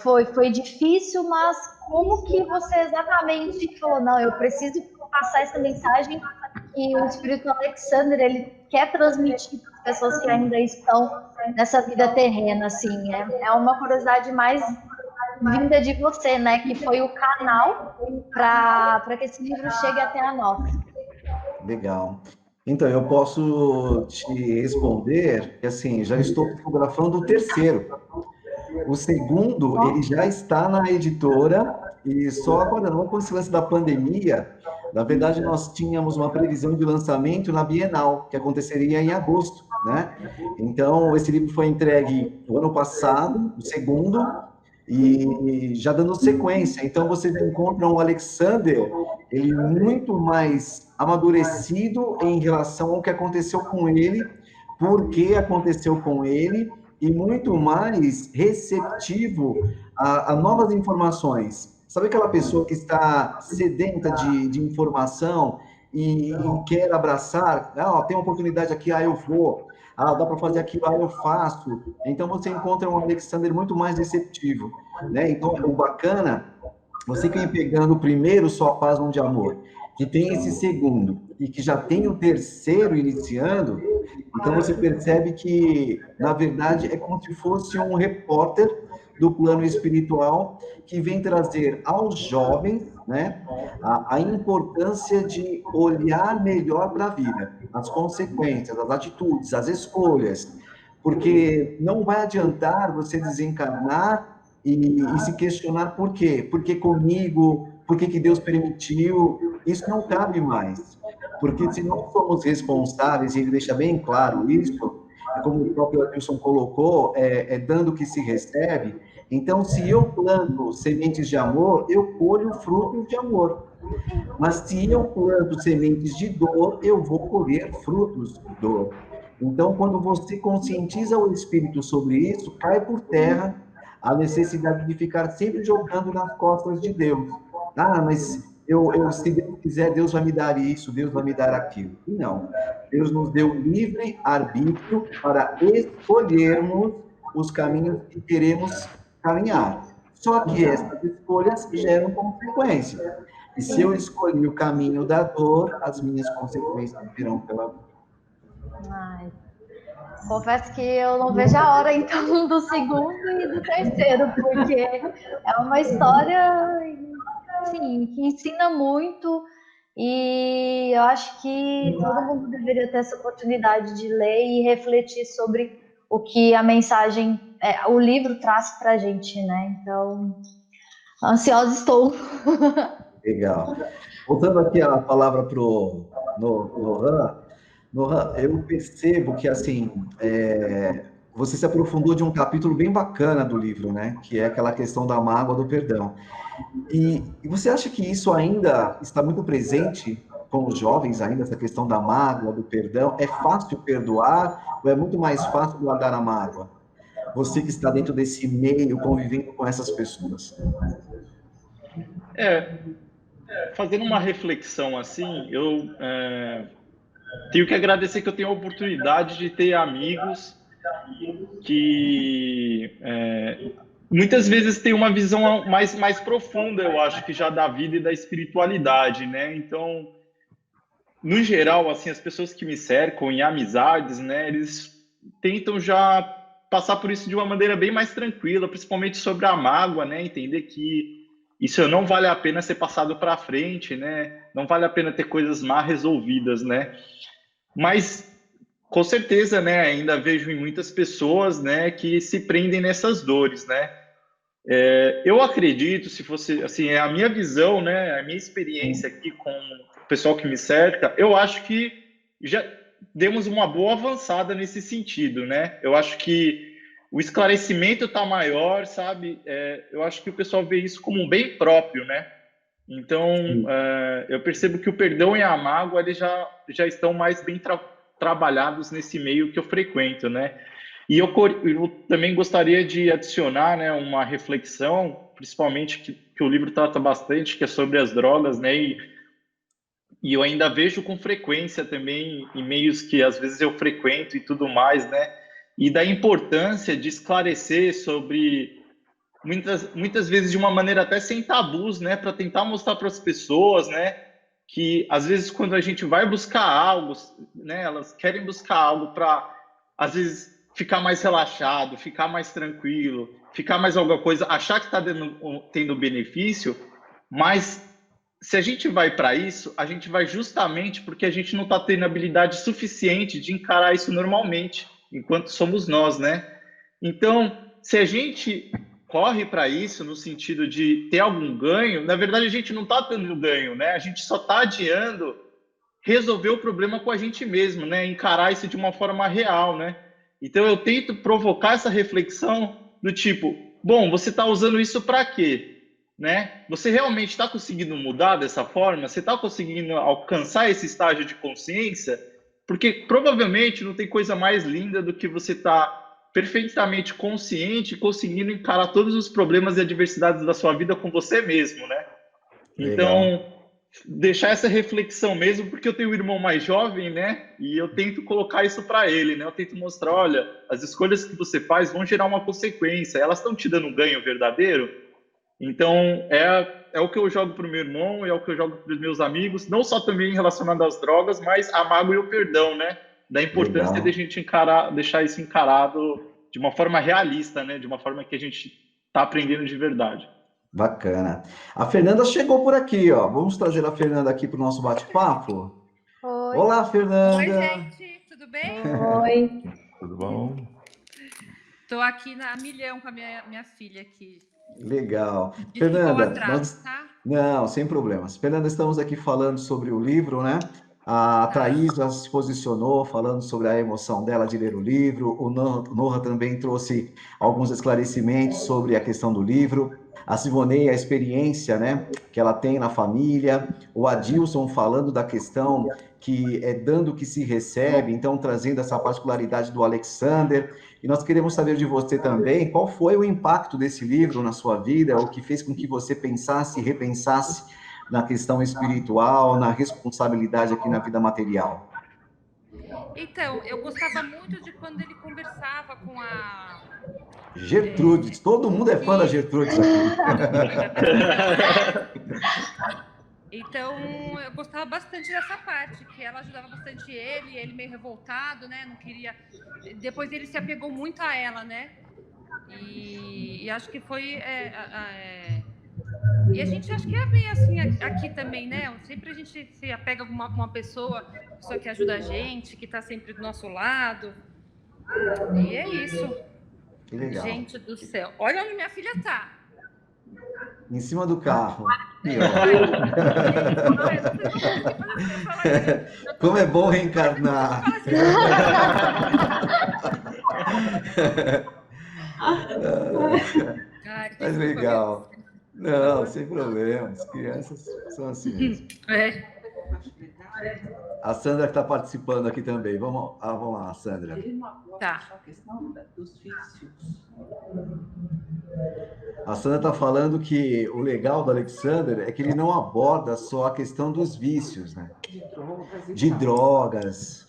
E: Foi difícil, mas como que você exatamente falou, não, eu preciso passar essa mensagem que o Espírito Alexander, ele quer transmitir para as pessoas que ainda estão nessa vida terrena, assim, é uma curiosidade mais vinda de você, né, que foi o canal para que esse livro chegue até a nós.
A: Legal. Então, eu posso te responder que, assim, já estou fotografando o terceiro. O segundo, ele já está na editora e só agora, não com esse lance da pandemia, na verdade, nós tínhamos uma previsão de lançamento na Bienal, que aconteceria em agosto, né? Então, esse livro foi entregue no ano passado, o segundo, e já dando sequência. Então, vocês encontram o Alexander, ele muito mais amadurecido em relação ao que aconteceu com ele, por que aconteceu com ele, e muito mais receptivo a novas informações. Sabe aquela pessoa que está sedenta de informação e quer abraçar? Ah, tem uma oportunidade aqui, eu vou. Ah, dá para fazer aquilo, eu faço. Então, você encontra um Alexander muito mais receptivo, né? Então, o bacana, você que vem pegando o primeiro Só Paz Onde Amor, que tem esse segundo e que já tem o terceiro iniciando, então você percebe que, na verdade, é como se fosse um repórter do plano espiritual que vem trazer aos jovens, né, a importância de olhar melhor para a vida, as consequências, as atitudes, as escolhas, porque não vai adiantar você desencarnar e se questionar por quê? Por que comigo? Por que Deus permitiu? Isso não cabe mais, porque se não somos responsáveis, e ele deixa bem claro isso, como o próprio Adilson colocou, dando o que se recebe. Então, se eu planto sementes de amor, eu colho frutos de amor. Mas se eu planto sementes de dor, eu vou colher frutos de dor. Então, quando você conscientiza o espírito sobre isso, cai por terra a necessidade de ficar sempre jogando nas costas de Deus. Ah, mas se Deus quiser, Deus vai me dar isso, Deus vai me dar aquilo. Não. Deus nos deu livre arbítrio para escolhermos os caminhos que queremos caminhar. Só que essas escolhas geram consequências. E se eu escolhi o caminho da dor, as minhas consequências virão pela dor.
E: Ai, confesso que eu não vejo a hora, então, do segundo e do terceiro, porque é uma história, assim, que ensina muito e eu acho que todo mundo deveria ter essa oportunidade de ler e refletir sobre o que a mensagem, o livro traz para a gente, né? Então, ansiosa estou.
A: Legal. Voltando aqui a palavra para o Nohan, eu percebo que, assim, você se aprofundou de um capítulo bem bacana do livro, né? Que é aquela questão da mágoa do perdão. E você acha que isso ainda está muito presente com os jovens, ainda, essa questão da mágoa, do perdão? É fácil perdoar ou é muito mais fácil guardar a mágoa? Você que está dentro desse meio, convivendo com essas pessoas.
G: Fazendo uma reflexão assim, eu tenho que agradecer que eu tenho a oportunidade de ter amigos que muitas vezes têm uma visão mais profunda, eu acho, que já da vida e da espiritualidade, né? Então, no geral, assim, as pessoas que me cercam em amizades, né, eles tentam já passar por isso de uma maneira bem mais tranquila, principalmente sobre a mágoa, né? Entender que isso não vale a pena ser passado para frente, né? Não vale a pena ter coisas mal resolvidas, né? Mas, com certeza, né, ainda vejo em muitas pessoas, né, que se prendem nessas dores, né? Eu acredito, se fosse, assim, é a minha visão, né, a minha experiência aqui com o pessoal que me cerca, eu acho que já demos uma boa avançada nesse sentido, né? Eu acho que o esclarecimento está maior, sabe? Eu acho que o pessoal vê isso como um bem próprio, né? Então, eu percebo que o perdão e a mágoa, eles já estão mais bem trabalhados nesse meio que eu frequento, né? E eu também gostaria de adicionar, né, uma reflexão, principalmente que o livro trata bastante, que é sobre as drogas, né? E E eu ainda vejo com frequência também em meios que às vezes eu frequento e tudo mais, né? E da importância de esclarecer sobre, muitas vezes de uma maneira até sem tabus, né? Para tentar mostrar para as pessoas, né? Que às vezes quando a gente vai buscar algo, né? Elas querem buscar algo para, às vezes, ficar mais relaxado, ficar mais tranquilo, ficar mais alguma coisa, achar que está tendo benefício, mas se a gente vai para isso, a gente vai justamente porque a gente não está tendo habilidade suficiente de encarar isso normalmente, enquanto somos nós, né? Então, se a gente corre para isso no sentido de ter algum ganho, na verdade a gente não está tendo ganho, né? A gente só está adiando resolver o problema com a gente mesmo, né? Encarar isso de uma forma real, né? Então eu tento provocar essa reflexão do tipo, bom, você está usando isso para quê? Né? Você realmente está conseguindo mudar dessa forma? Você está conseguindo alcançar esse estágio de consciência? Porque provavelmente não tem coisa mais linda do que você estar perfeitamente consciente e conseguindo encarar todos os problemas e adversidades da sua vida com você mesmo, né? Então, deixar essa reflexão mesmo, porque eu tenho um irmão mais jovem, né? E eu tento colocar isso para ele, né? Eu tento mostrar, olha, as escolhas que você faz vão gerar uma consequência. Elas estão te dando um ganho verdadeiro? Então, é o que eu jogo para o meu irmão, é o que eu jogo para os meus amigos, não só também relacionado às drogas, mas a mágoa e o perdão, né? Da importância de a gente deixar isso encarado de uma forma realista, né? De uma forma que a gente está aprendendo de verdade.
A: Bacana. A Fernanda chegou por aqui, ó. Vamos trazer a Fernanda aqui para o nosso bate-papo?
E: Oi.
A: Olá, Fernanda.
I: Oi, gente, tudo bem?
E: Oi.
F: Tudo bom?
I: Tô aqui na milhão com a minha filha aqui.
A: Legal.
I: Fernanda,
A: Fernanda,
I: tá?
A: Não, sem problemas. Fernanda, estamos aqui falando sobre o livro, né? A Thaís já se posicionou falando sobre a emoção dela de ler o livro. O Noah também trouxe alguns esclarecimentos sobre a questão do livro. A Sivonei, a experiência, né, que ela tem na família. O Adilson falando da questão que é dando que se recebe, então trazendo essa particularidade do Alexander. E nós queremos saber de você também, qual foi o impacto desse livro na sua vida, o que fez com que você pensasse e repensasse na questão espiritual, na responsabilidade aqui na vida material.
I: Então, eu gostava muito de quando ele conversava com a...
A: Gertrudes, todo mundo é fã da Gertrudes aqui.
I: Então, eu gostava bastante dessa parte, que ela ajudava bastante ele meio revoltado, né? Não queria... Depois ele se apegou muito a ela, né? E acho que foi... E a gente acha que é bem assim aqui também, né? Sempre a gente se apega a uma pessoa que ajuda a gente, que tá sempre do nosso lado. E é isso.
A: Que legal.
I: Gente do céu. Olha onde minha filha tá.
A: Em cima do carro. Como é bom reencarnar. Mas legal. Não, sem problemas. Crianças são assim mesmo. A Sandra que está participando aqui também. Vamos lá, Sandra.
I: Tá.
J: A questão dos vícios.
A: A Sandra está falando que o legal do Alexander é que ele não aborda só a questão dos vícios, né? De drogas.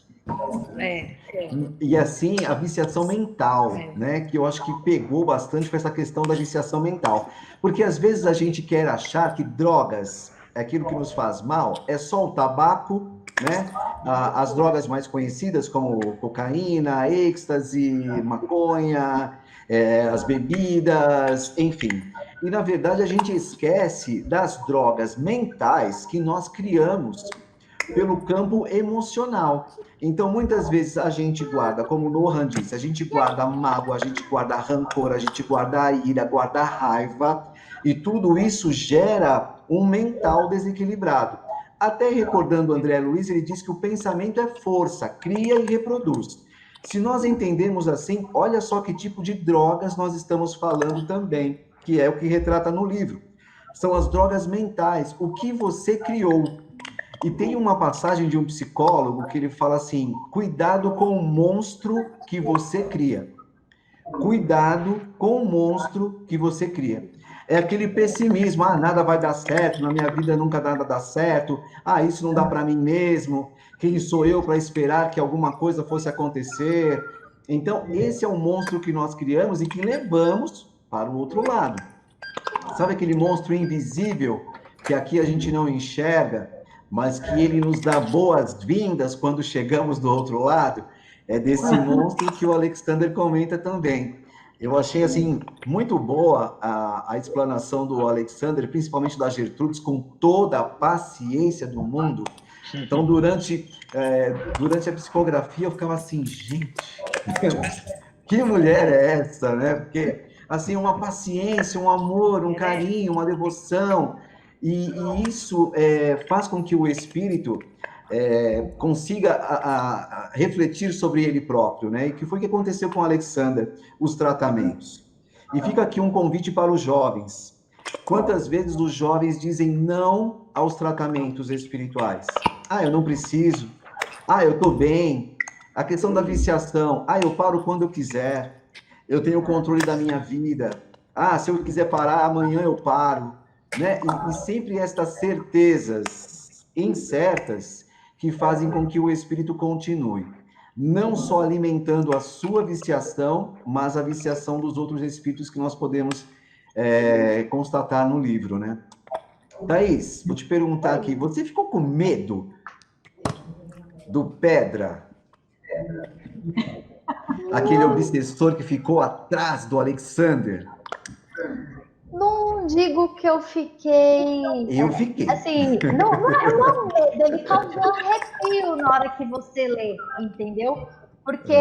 A: E assim, a viciação mental, né? Que eu acho que pegou bastante com essa questão da viciação mental. Porque às vezes a gente quer achar que drogas, aquilo que nos faz mal, é só o tabaco, né? As drogas mais conhecidas como cocaína, êxtase, maconha, as bebidas, enfim. E na verdade a gente esquece das drogas mentais que nós criamos pelo campo emocional. Então, muitas vezes a gente guarda, como o Nohan disse, a gente guarda mágoa, a gente guarda rancor, a gente guarda a ira, guarda a raiva, e tudo isso gera um mental desequilibrado. Até recordando o André Luiz, ele diz que o pensamento é força, cria e reproduz. Se nós entendermos assim, olha só que tipo de drogas nós estamos falando também, que é o que retrata no livro. São as drogas mentais, o que você criou. E tem uma passagem de um psicólogo que ele fala assim, cuidado com o monstro que você cria. Cuidado com o monstro que você cria. é aquele pessimismo, nada vai dar certo, na minha vida nunca nada dá certo, isso não dá para mim mesmo, quem sou eu para esperar que alguma coisa fosse acontecer? Então, esse é o monstro que nós criamos e que levamos para o outro lado. Sabe aquele monstro invisível que aqui a gente não enxerga, mas que ele nos dá boas-vindas quando chegamos do outro lado? É desse monstro que o Alexander comenta também. Eu achei, assim, muito boa a explanação do Alexander, principalmente da Gertrudes, com toda a paciência do mundo. Então, durante a psicografia, eu ficava assim, gente, que mulher é essa, né? Porque, assim, uma paciência, um amor, um carinho, uma devoção, e isso faz com que o espírito consiga refletir sobre ele próprio, né? E que foi que aconteceu com Alexander, os tratamentos. E fica aqui um convite para os jovens. Quantas vezes os jovens dizem não aos tratamentos espirituais? Eu não preciso. Eu estou bem. A questão da viciação. Eu paro quando eu quiser. Eu tenho o controle da minha vida. Se eu quiser parar, amanhã eu paro. Né? E sempre estas certezas incertas que fazem com que o espírito continue, não só alimentando a sua viciação, mas a viciação dos outros espíritos que nós podemos constatar no livro, né? Thaís, vou te perguntar aqui, você ficou com medo do Pedra? Aquele obsessor que ficou atrás do Alexander?
E: Não digo que eu fiquei...
A: Eu fiquei.
E: Assim, não medo, ele causou arrepio na hora que você lê, entendeu? Porque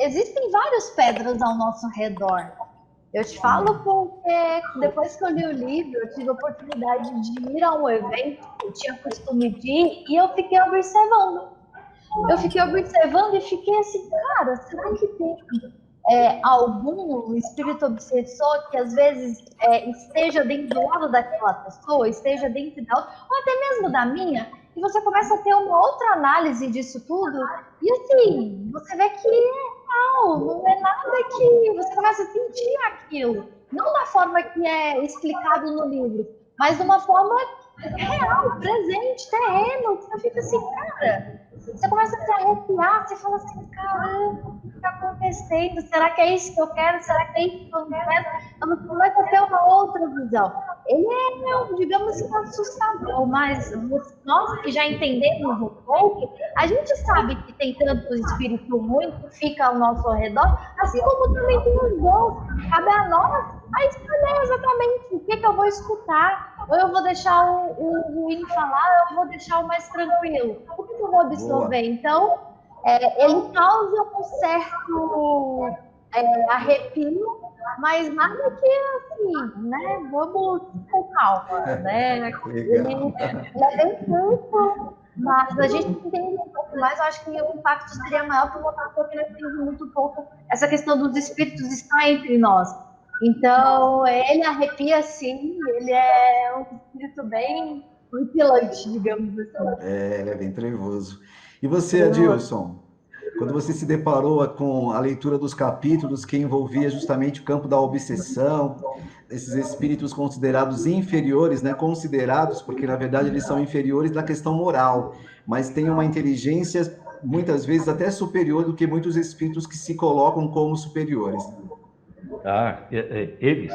E: existem várias pedras ao nosso redor. Eu te falo porque depois que eu li o livro, eu tive a oportunidade de ir a um evento, eu tinha costume de ir, e eu fiquei observando. E fiquei assim, cara, será que tem algum espírito obsessor que às vezes esteja dentro do lado daquela pessoa, esteja dentro da outra, ou até mesmo da minha, e você começa a ter uma outra análise disso tudo, e assim, você vê que não é nada que você começa a sentir aquilo, não da forma que é explicado no livro, mas de uma forma real, presente, terreno, que você fica assim, cara, você começa a se arrepiar, você fala assim, caramba, o que está acontecendo? Será que é isso que eu quero? Será que é isso que eu não quero? Então você começa a ter uma outra visão. Ele digamos que assustador, mas nós que já entendemos um pouco, a gente sabe que tem tanto espírito ruim que fica ao nosso redor, assim como também tem os bons. Cabe a nós a escolher exatamente o que eu vou escutar, ou eu vou deixar o ruim falar, ou eu vou deixar o mais tranquilo. O que eu vou absorver? Então, ele causa um certo arrepio, mas nada que assim, né? Vamos com calma, né? Ele é bem curto, mas a gente entende um pouco mais. Eu acho que o impacto seria maior para uma pessoa que não entende muito pouco essa questão dos espíritos estar entre nós. Então, ele arrepia sim, ele é um espírito bem horripilante, digamos assim.
A: Ele é bem trevoso. E você, Adilson? Quando você se deparou com a leitura dos capítulos que envolvia justamente o campo da obsessão, esses espíritos considerados inferiores, né? Considerados, porque na verdade eles são inferiores na questão moral, mas têm uma inteligência muitas vezes até superior do que muitos espíritos que se colocam como superiores.
F: Eles,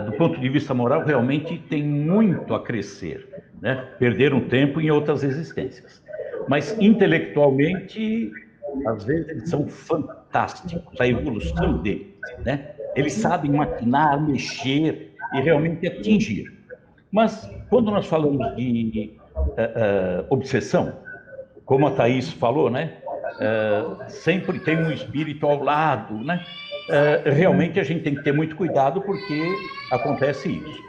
F: do ponto de vista moral, realmente têm muito a crescer, né? Perderam tempo em outras existências. Mas, intelectualmente, às vezes, eles são fantásticos, a evolução deles, né? Eles sabem maquinar, mexer e realmente atingir. Mas, quando nós falamos de obsessão, como a Thaís falou, né? Sempre tem um espírito ao lado, né? Realmente a gente tem que ter muito cuidado porque acontece isso.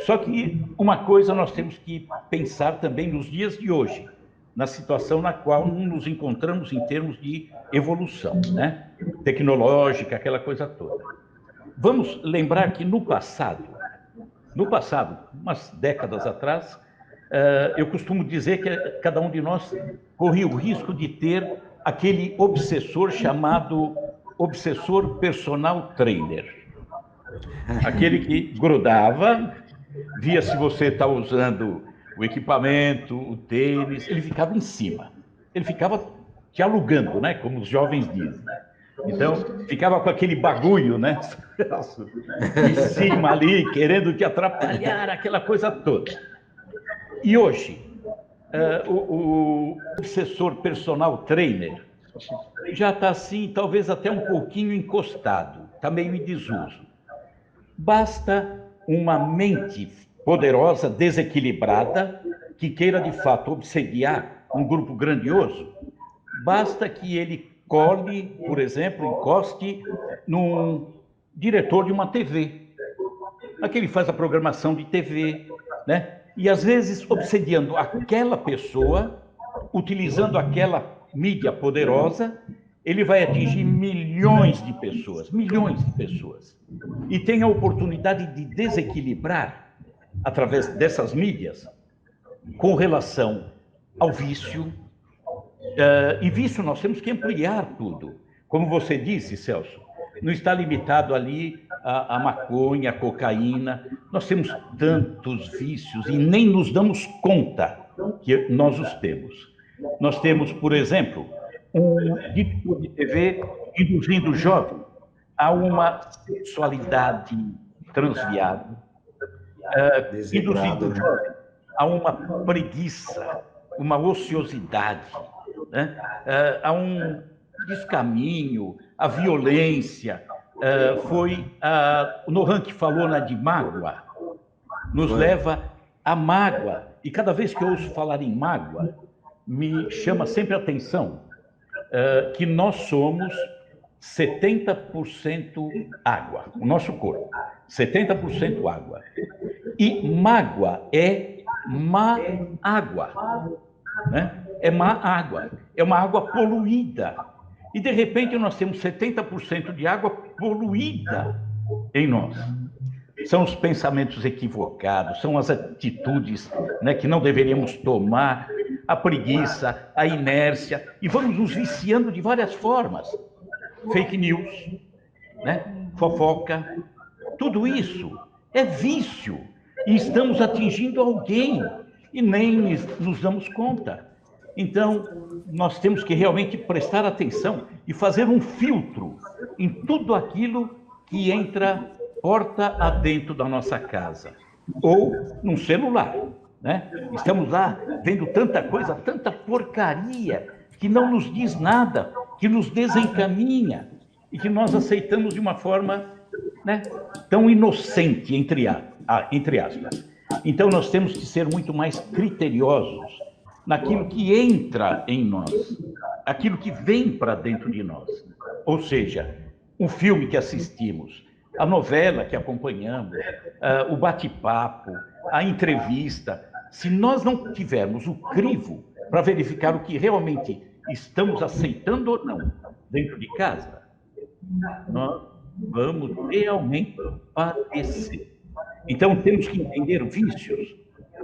F: Só que uma coisa nós temos que pensar também nos dias de hoje, na situação na qual nos encontramos em termos de evolução, né? Tecnológica, aquela coisa toda. Vamos lembrar que no passado, umas décadas atrás, eu costumo dizer que cada um de nós corria o risco de ter aquele obsessor chamado obsessor personal trainer. Aquele que grudava, via se você está usando o equipamento, o tênis, ele ficava em cima. Ele ficava te alugando, né? Como os jovens dizem. Então, ficava com aquele bagulho, né? Em cima ali, querendo te atrapalhar, aquela coisa toda. E hoje, o obsessor personal trainer já está assim, talvez até um pouquinho encostado, está meio em desuso. Basta uma mente poderosa, desequilibrada, que queira de fato obsediar um grupo grandioso, basta que ele cole, por exemplo, encoste num diretor de uma TV. Aquele faz a programação de TV, né? E às vezes obsediando aquela pessoa, utilizando aquela mídia poderosa, ele vai atingir milhões de pessoas. E tem a oportunidade de desequilibrar, através dessas mídias, com relação ao vício. E vício nós temos que ampliar tudo. Como você disse, Celso, não está limitado ali a maconha, a cocaína. Nós temos tantos vícios e nem nos damos conta que nós os temos. Nós temos, por exemplo, um diretor de TV induzindo o jovem a uma sexualidade transviada, induzindo o jovem a uma preguiça, uma ociosidade, né? A um descaminho, a violência. Foi o Nohan que falou, né, de mágoa, nos leva à mágoa. E cada vez que eu ouço falar em mágoa, me chama sempre a atenção que nós somos 70% água, o nosso corpo, 70% água. E mágoa é má água, né? É má água, é uma água poluída. E, de repente, nós temos 70% de água poluída em nós. São os pensamentos equivocados, são as atitudes, né, que não deveríamos tomar, a preguiça, a inércia, e vamos nos viciando de várias formas. Fake news, né, fofoca, tudo isso é vício. E estamos atingindo alguém e nem nos damos conta. Então, nós temos que realmente prestar atenção e fazer um filtro em tudo aquilo que entra porta adentro da nossa casa. Ou num celular, né? Estamos lá vendo tanta coisa, tanta porcaria, que não nos diz nada, que nos desencaminha e que nós aceitamos de uma forma, né, tão inocente, entre aspas. Então, nós temos que ser muito mais criteriosos naquilo que entra em nós, aquilo que vem para dentro de nós. Ou seja, o filme que assistimos, a novela que acompanhamos, o bate-papo, a entrevista. Se nós não tivermos o crivo para verificar o que realmente estamos aceitando ou não dentro de casa, nós vamos realmente padecer. Então, temos que entender vícios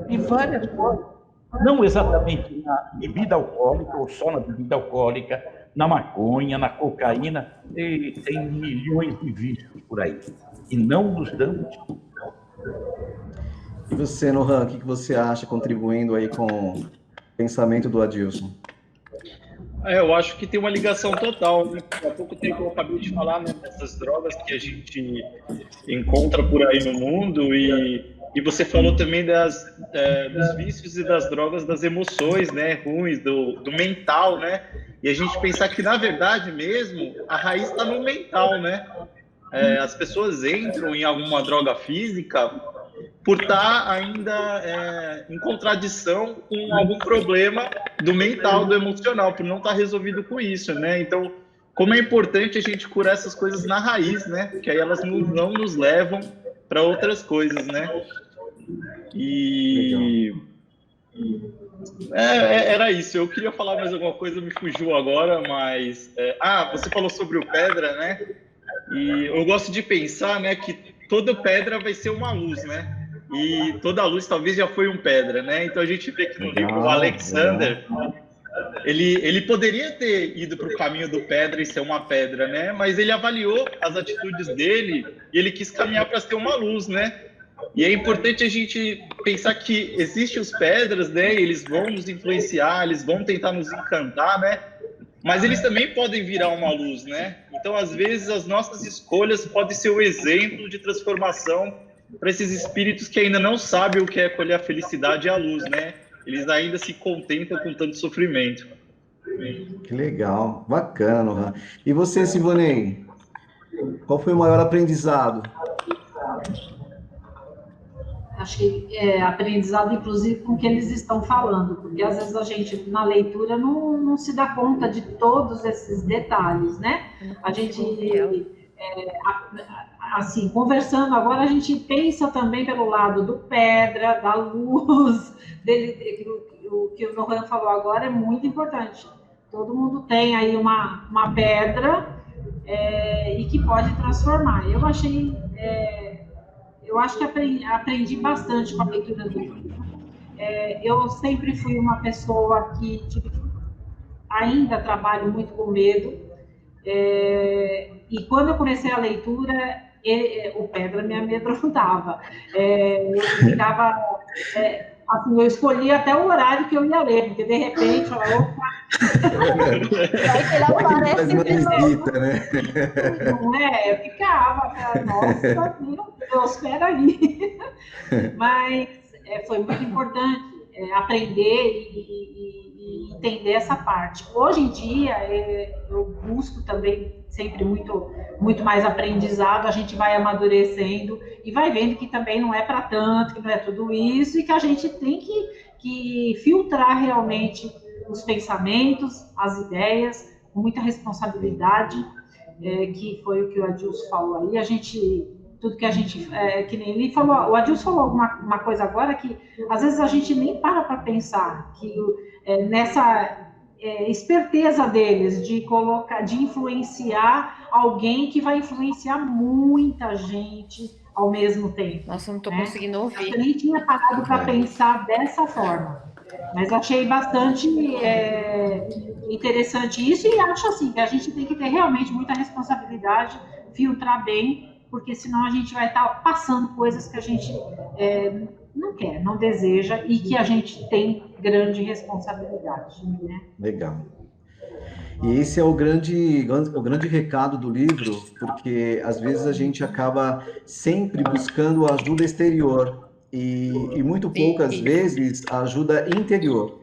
F: de várias formas. Não exatamente na bebida alcoólica, ou só na bebida alcoólica, na maconha, na cocaína, tem milhões de vícios por aí. E não nos damos conta.
A: E você, Nohan, o que você acha, contribuindo aí com o pensamento do Adilson?
G: Eu acho que tem uma ligação total, né? Há pouco tempo eu acabei de falar, né, dessas drogas que a gente encontra por aí no mundo, e você falou também dos vícios e das drogas, das emoções, né, ruins, do mental, né? E a gente pensar que, na verdade mesmo, a raiz está no mental, né? As pessoas entram em alguma droga física por estar ainda em contradição com algum problema do mental, do emocional, por não estar resolvido com isso, né? Então, como é importante a gente curar essas coisas na raiz, né? Que aí elas não nos levam para outras coisas, né? E era isso. Eu queria falar mais alguma coisa, me fugiu agora, mas você falou sobre o Pedra, né? E eu gosto de pensar, né, que toda pedra vai ser uma luz, né? E toda luz talvez já foi um Pedra, né? Então a gente vê que no livro o Alexander, ele poderia ter ido para o caminho do Pedra e ser uma pedra, né? Mas ele avaliou as atitudes dele E ele quis caminhar para ser uma luz, né? E é importante a gente pensar que existem os pedras, né? Eles vão nos influenciar, eles vão tentar nos encantar, né? Mas eles também podem virar uma luz, né? Então, às vezes, as nossas escolhas podem ser o exemplo de transformação para esses espíritos que ainda não sabem o que é colher a felicidade e a luz, né? Eles ainda se contentam com tanto sofrimento.
A: Que legal, bacana, Nohan. E você, Sivonei? Qual foi o maior aprendizado?
H: Acho que é aprendizado, inclusive, com o que eles estão falando, porque às vezes a gente, na leitura, não se dá conta de todos esses detalhes, né? A gente, assim, conversando agora, a gente pensa também pelo lado do pedra, da luz, o que o Nohan falou agora é muito importante. Todo mundo tem aí uma pedra e que pode transformar. Eu acho que aprendi bastante com a leitura do livro. Eu sempre fui uma pessoa que ainda trabalho muito com medo. E quando eu comecei a leitura, o pedra me amedrontava. Eu ficava... assim, eu escolhi até o horário que eu ia ler, porque de repente, opa...
E: Vai que ele aparece de novo.
A: Né?
H: Não é? Eu ficava, nossa, meu Deus, espera aí. Mas foi muito importante aprender e entender essa parte. Hoje em dia, eu busco também sempre muito mais aprendizado, a gente vai amadurecendo e vai vendo que também não é para tanto, que não é tudo isso, e que a gente tem que filtrar realmente os pensamentos, as ideias, com muita responsabilidade, que foi o que o Adilson falou aí. Tudo que a gente, que nem ele falou, o Adilson falou uma coisa agora que às vezes a gente nem para pensar que nessa esperteza deles de influenciar alguém que vai influenciar muita gente ao mesmo tempo.
I: Nossa, eu não estou conseguindo ouvir.
H: Eu nem tinha parado para pensar dessa forma. Mas achei bastante interessante isso, e acho assim que a gente tem que ter realmente muita responsabilidade, filtrar bem, porque senão a gente vai estar passando coisas que a gente não quer, não deseja, e que a gente tem grande responsabilidade, né?
A: Legal. E esse é o grande recado do livro, porque às vezes a gente acaba sempre buscando ajuda exterior, e muito poucas vezes a ajuda interior,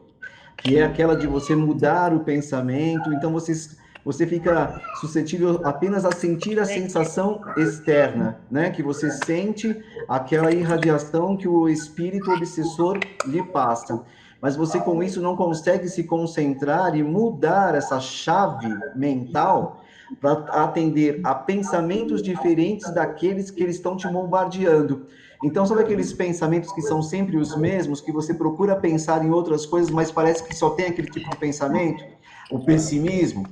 A: que é aquela de você mudar o pensamento. Então você fica suscetível apenas a sentir a sensação externa, né? Que você sente aquela irradiação que o espírito obsessor lhe passa. Mas você com isso não consegue se concentrar e mudar essa chave mental para atender a pensamentos diferentes daqueles que eles estão te bombardeando. Então, sabe aqueles pensamentos que são sempre os mesmos, que você procura pensar em outras coisas, mas parece que só tem aquele tipo de pensamento? O pessimismo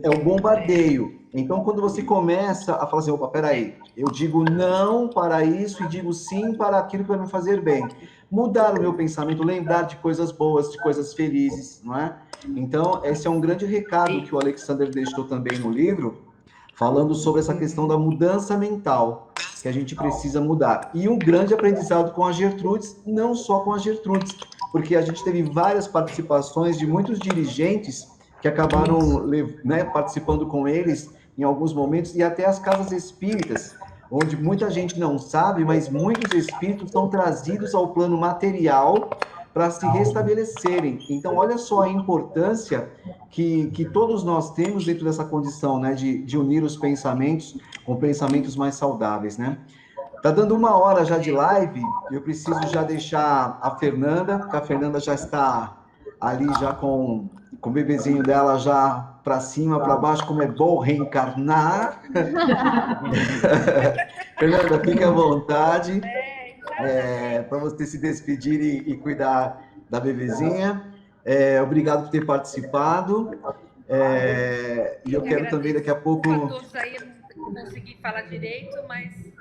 A: é o bombardeio. Então, quando você começa a falar assim, opa, peraí, eu digo não para isso e digo sim para aquilo que vai me fazer bem. Mudar o meu pensamento, lembrar de coisas boas, de coisas felizes, não é? Então, esse é um grande recado que o Alexander deixou também no livro, falando sobre essa questão da mudança mental, que a gente precisa mudar. E um grande aprendizado com a Gertrudes, não só com a Gertrudes, porque a gente teve várias participações de muitos dirigentes que acabaram, né, participando com eles em alguns momentos, e até as casas espíritas, onde muita gente não sabe, mas muitos espíritos são trazidos ao plano material para se restabelecerem. Então, olha só a importância que todos nós temos dentro dessa condição, né, de unir os pensamentos com pensamentos mais saudáveis, né? Tá dando 1 hora já de live, eu preciso já deixar a Fernanda, porque a Fernanda já está ali já com o bebezinho dela já para cima, para baixo, como é bom reencarnar. Fernanda, fique à vontade para você se despedir e cuidar da bebezinha. Obrigado por ter participado. E eu quero também daqui a pouco...
I: Todos aí eu não consegui falar direito, mas...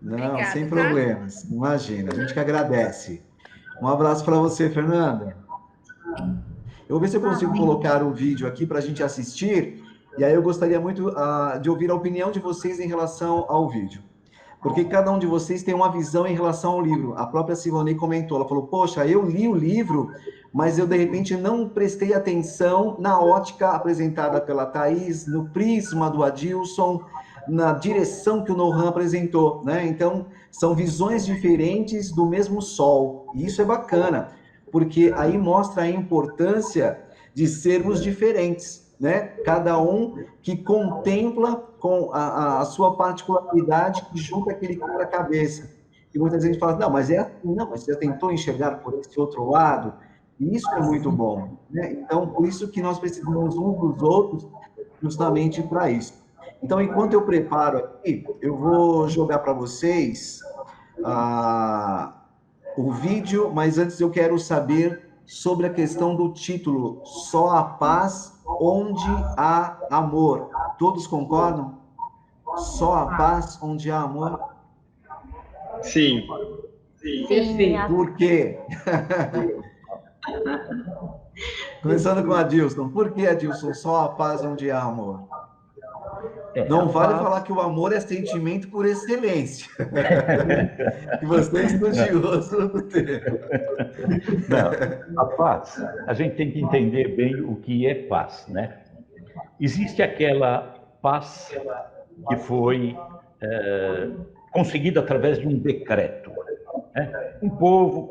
A: Não,
I: obrigada,
A: sem
I: tá?
A: problemas. Imagina, a gente que agradece. Um abraço para você, Fernanda. Eu vou ver se eu consigo colocar o vídeo aqui para a gente assistir, e aí eu gostaria muito de ouvir a opinião de vocês em relação ao vídeo. porque cada um de vocês tem uma visão em relação ao livro. A própria Silvonei comentou, ela falou, poxa, eu li o livro, mas eu, de repente, não prestei atenção na ótica apresentada pela Thaís, no prisma do Adilson, na direção que o Nohan apresentou, né? Então, são visões diferentes do mesmo sol, e isso é bacana, porque aí mostra a importância de sermos diferentes, né? Cada um que contempla com a sua particularidade que junta aquele quebra-cabeça. E muitas vezes a gente fala, não, mas é assim, não, mas você já tentou enxergar por esse outro lado? E isso é muito bom, né? Então, por isso que nós precisamos uns dos outros justamente para isso. Então, enquanto eu preparo aqui, eu vou jogar para vocês o vídeo, mas antes eu quero saber sobre a questão do título, Só a Paz Onde Há Amor. Todos concordam? Só a paz onde há amor?
G: Sim.
H: Perfeito.
A: Por quê? Começando com a Adilson. Por que, Adilson, só a paz onde há amor? Não vale falar que o amor é sentimento por excelência. Que você é estudioso do tema.
F: Não, a paz, a gente tem que entender bem o que é paz, né? Existe aquela paz que foi conseguida através de um decreto, né? Um povo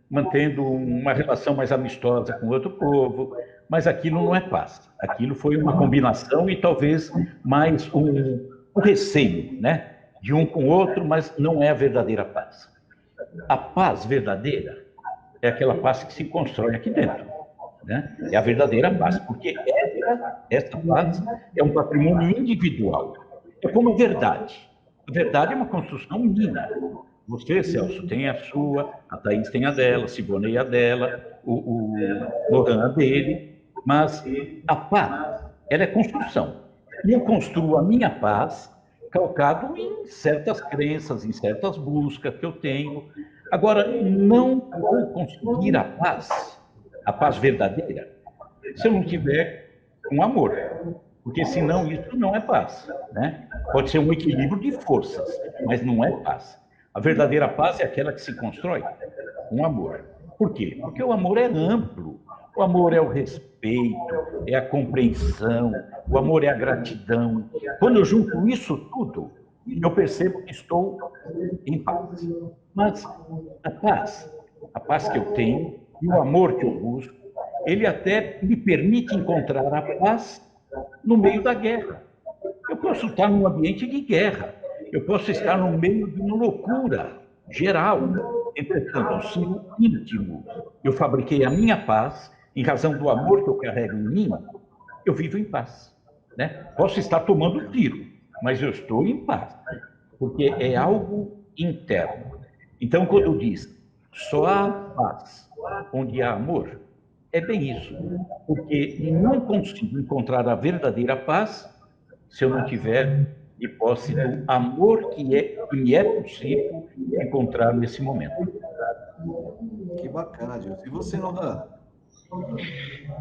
F: mantendo uma relação mais amistosa com outro povo, mas aquilo não é paz. Aquilo foi uma combinação e talvez mais um receio, né? De um com o outro, mas não é a verdadeira paz. A paz verdadeira é aquela paz que se constrói aqui dentro, né? É a verdadeira paz, porque essa paz é um patrimônio individual. É como a verdade. A verdade é uma construção minha. Você, Celso, tem a sua, a Thaís tem a dela, a Silvonei a dela, o Nohan a dele, mas a paz, ela é construção. E eu construo a minha paz calcado em certas crenças, em certas buscas que eu tenho. Agora, não vou conseguir a paz verdadeira, se eu não tiver um amor, porque senão isso não é paz, né? Pode ser um equilíbrio de forças, mas não é paz. A verdadeira paz é aquela que se constrói com amor. Por quê? Porque o amor é amplo. O amor é o respeito, é a compreensão, o amor é a gratidão. Quando eu junto isso tudo, eu percebo que estou em paz. Mas a paz que eu tenho e o amor que eu busco, ele até me permite encontrar a paz no meio da guerra. Eu posso estar num ambiente de guerra, eu posso estar no meio de uma loucura geral. Entretanto, se no íntimo eu fabriquei a minha paz, em razão do amor que eu carrego em mim, eu vivo em paz, né? Posso estar tomando tiro, mas eu estou em paz, porque é algo interno. Então, quando diz só há paz onde há amor, é bem isso, porque não consigo encontrar a verdadeira paz se eu não tiver de posse do amor que me é possível encontrar nesse momento.
A: Que bacana, Adilson. E você, Nohan?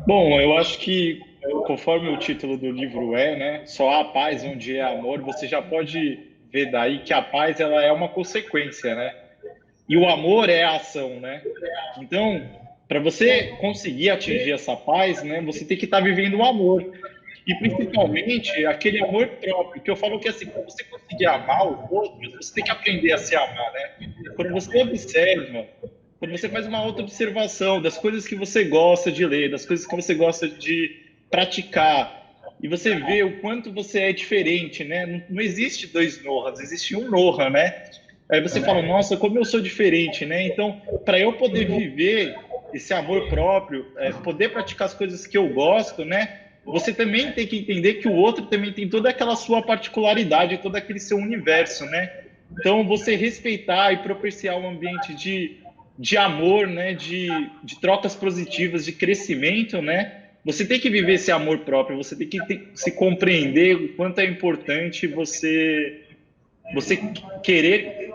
G: Bom, eu acho que, conforme o título do livro né, só há paz onde é amor, você já pode ver daí que a paz ela é uma consequência, né? E o amor é a ação, né? Então, para você conseguir atingir essa paz, né, você tem que estar vivendo o amor. E principalmente aquele amor próprio, que eu falo que assim, para você conseguir amar o outro, você tem que aprender a se amar, né? Quando você observa, quando você faz uma auto-observação das coisas que você gosta de ler, das coisas que você gosta de praticar, e você vê o quanto você é diferente, né? Não existe dois Nohans, existe um Nohan, né? Aí você fala, nossa, como eu sou diferente, né? Então, para eu poder viver esse amor próprio, poder praticar as coisas que eu gosto, né? Você também tem que entender que o outro também tem toda aquela sua particularidade, todo aquele seu universo, né? Então, você respeitar e propiciar um ambiente de amor, né? De trocas positivas, de crescimento, né? Você tem que viver esse amor próprio, você tem que se compreender o quanto é importante você querer,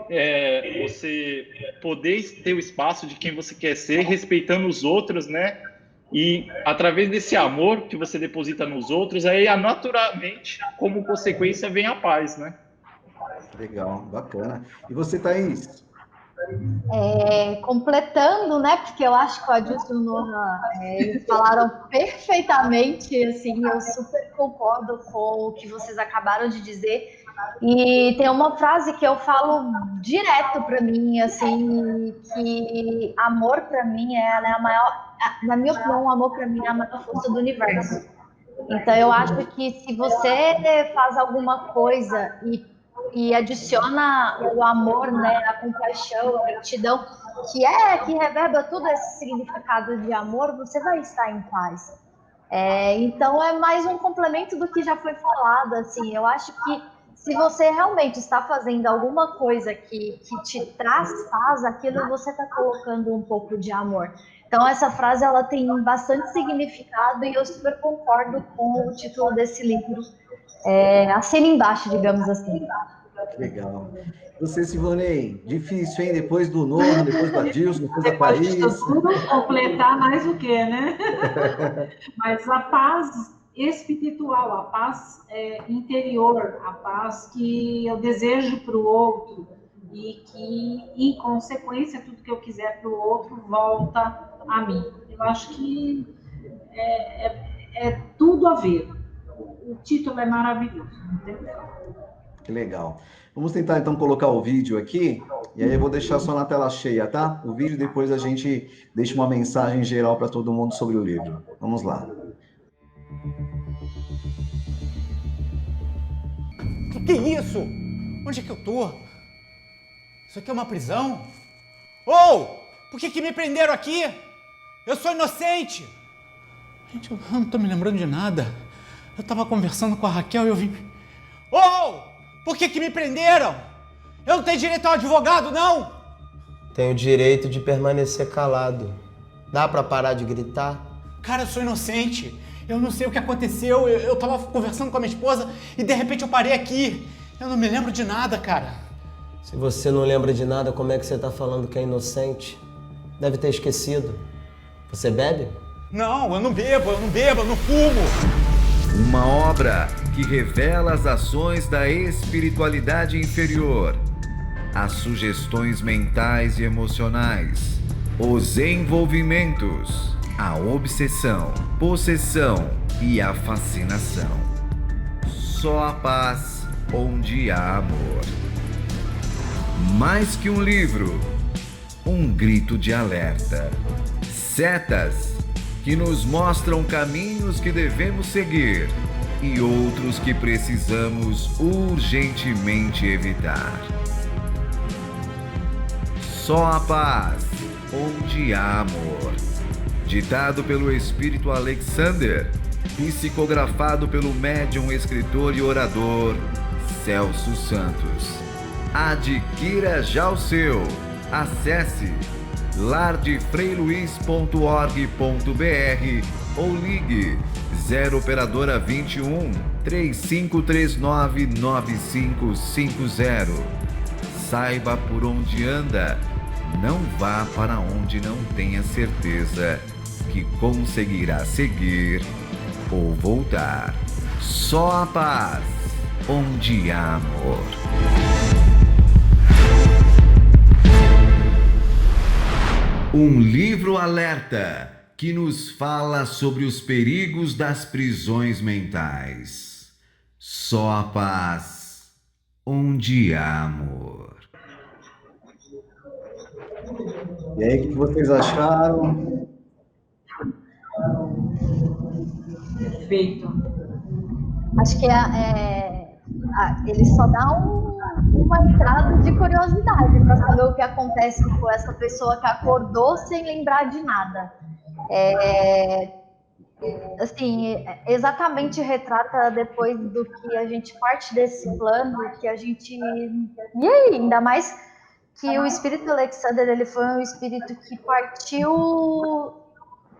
G: você poder ter o espaço de quem você quer ser, respeitando os outros, né? E através desse amor que você deposita nos outros, aí naturalmente, como consequência, vem a paz, né?
A: Legal, bacana. E você, Thaís?
E: Completando, né? Porque eu acho que o Adilson e o Noah, eles falaram perfeitamente, assim, eu super concordo com o que vocês acabaram de dizer. E tem uma frase que eu falo direto para mim, assim, que amor para mim ela é a maior, na minha opinião, o amor para mim é a maior força do universo. Então eu acho que se você faz alguma coisa e adiciona o amor, né, a compaixão, a gratidão, que reverba todo esse significado de amor, você vai estar em paz. Então é mais um complemento do que já foi falado, assim, eu acho que se você realmente está fazendo alguma coisa que te traz paz, aquilo você está colocando um pouco de amor. Então essa frase ela tem bastante significado e eu super concordo com o título desse livro. Assina embaixo, digamos assim.
A: Legal. Você, Silvanei, difícil, hein? Depois do Noah, depois do Adilson, depois da
H: Depois
A: Thaís.
H: disso tudo, completar mais o quê, né? Mas a paz espiritual, a paz interior, a paz que eu desejo para o outro e que, em consequência, tudo que eu quiser para o outro volta a mim. Eu acho que é tudo a ver. O título é maravilhoso, entendeu?
A: Que legal. Vamos tentar, então, colocar o vídeo aqui, e aí eu vou deixar só na tela cheia, tá? O vídeo, depois a gente deixa uma mensagem geral para todo mundo sobre o livro. Vamos lá.
B: Que é isso? Onde é que eu tô? Isso aqui é uma prisão? Por que me prenderam aqui? Eu sou inocente! Gente, eu não tô me lembrando de nada. Eu tava conversando com a Raquel e eu vim... Por que me prenderam? Eu não tenho direito ao advogado, não!
C: Tenho o direito de permanecer calado. Dá pra parar de gritar?
B: Cara, eu sou inocente. Eu não sei o que aconteceu. Eu tava conversando com a minha esposa e de repente eu parei aqui. Eu não me lembro de nada, cara.
C: Se você não lembra de nada, como é que você tá falando que é inocente? Deve ter esquecido. Você bebe?
B: Não, eu não bebo, eu não fumo.
D: Uma obra que revela as ações da espiritualidade inferior, as sugestões mentais e emocionais, os envolvimentos, a obsessão, possessão e a fascinação. Só a paz onde há amor. Mais que um livro, um grito de alerta. Setas que nos mostram caminhos que devemos seguir e outros que precisamos urgentemente evitar. Só a paz onde há amor. Ditado pelo Espírito Alexander, psicografado pelo médium, escritor e orador Celso Santos. Adquira já o seu. Acesse lardefreiluiz.org.br ou ligue 0 operadora 21 3539 9550. Saiba por onde anda, não vá para onde não tenha certeza que conseguirá seguir ou voltar. Só a paz onde há amor. Um livro alerta que nos fala sobre os perigos das prisões mentais. Só a paz onde há amor.
A: E aí, o que vocês acharam?
H: Perfeito.
E: Acho que ele só dá uma entrada de curiosidade para saber o que acontece com essa pessoa que acordou sem lembrar de nada. Assim, exatamente retrata depois do que a gente parte desse plano, que a gente... E aí, ainda mais que o espírito Alexander, ele foi um espírito que partiu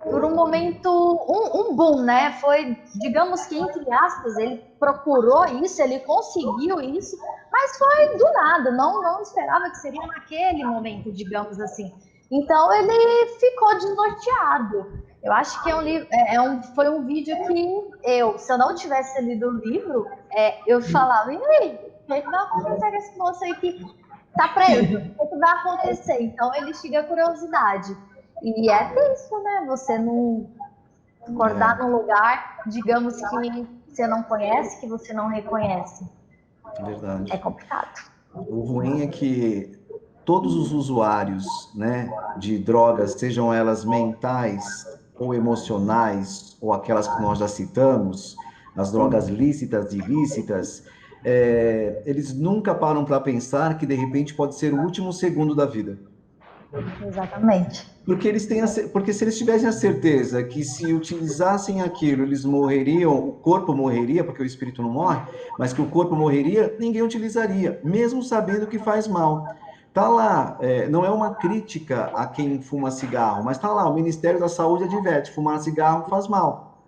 E: por um momento, um boom, né? Foi, digamos que, entre aspas, ele procurou isso, ele conseguiu isso, mas foi do nada, não esperava que seria naquele momento, digamos assim. Então, ele ficou desnorteado. Eu acho que foi um vídeo que se eu não tivesse lido o livro, eu falava, e aí? O que vai acontecer com esse moço aí que tá preso? O que vai acontecer? Então ele chega a curiosidade. E é tenso, né? Você não acordar num lugar, digamos que você não conhece, que você não reconhece.
A: Verdade.
E: É complicado.
A: O ruim é que todos os usuários, né, de drogas, sejam elas mentais ou emocionais, ou aquelas que nós já citamos, as drogas lícitas e ilícitas, eles nunca param para pensar que de repente pode ser o último segundo da vida.
E: Exatamente.
A: Porque se eles tivessem a certeza que se utilizassem aquilo, eles morreriam, o corpo morreria, porque o espírito não morre, mas que o corpo morreria, ninguém utilizaria, mesmo sabendo que faz mal. Tá lá, não é uma crítica a quem fuma cigarro, mas tá lá, o Ministério da Saúde adverte, fumar cigarro faz mal.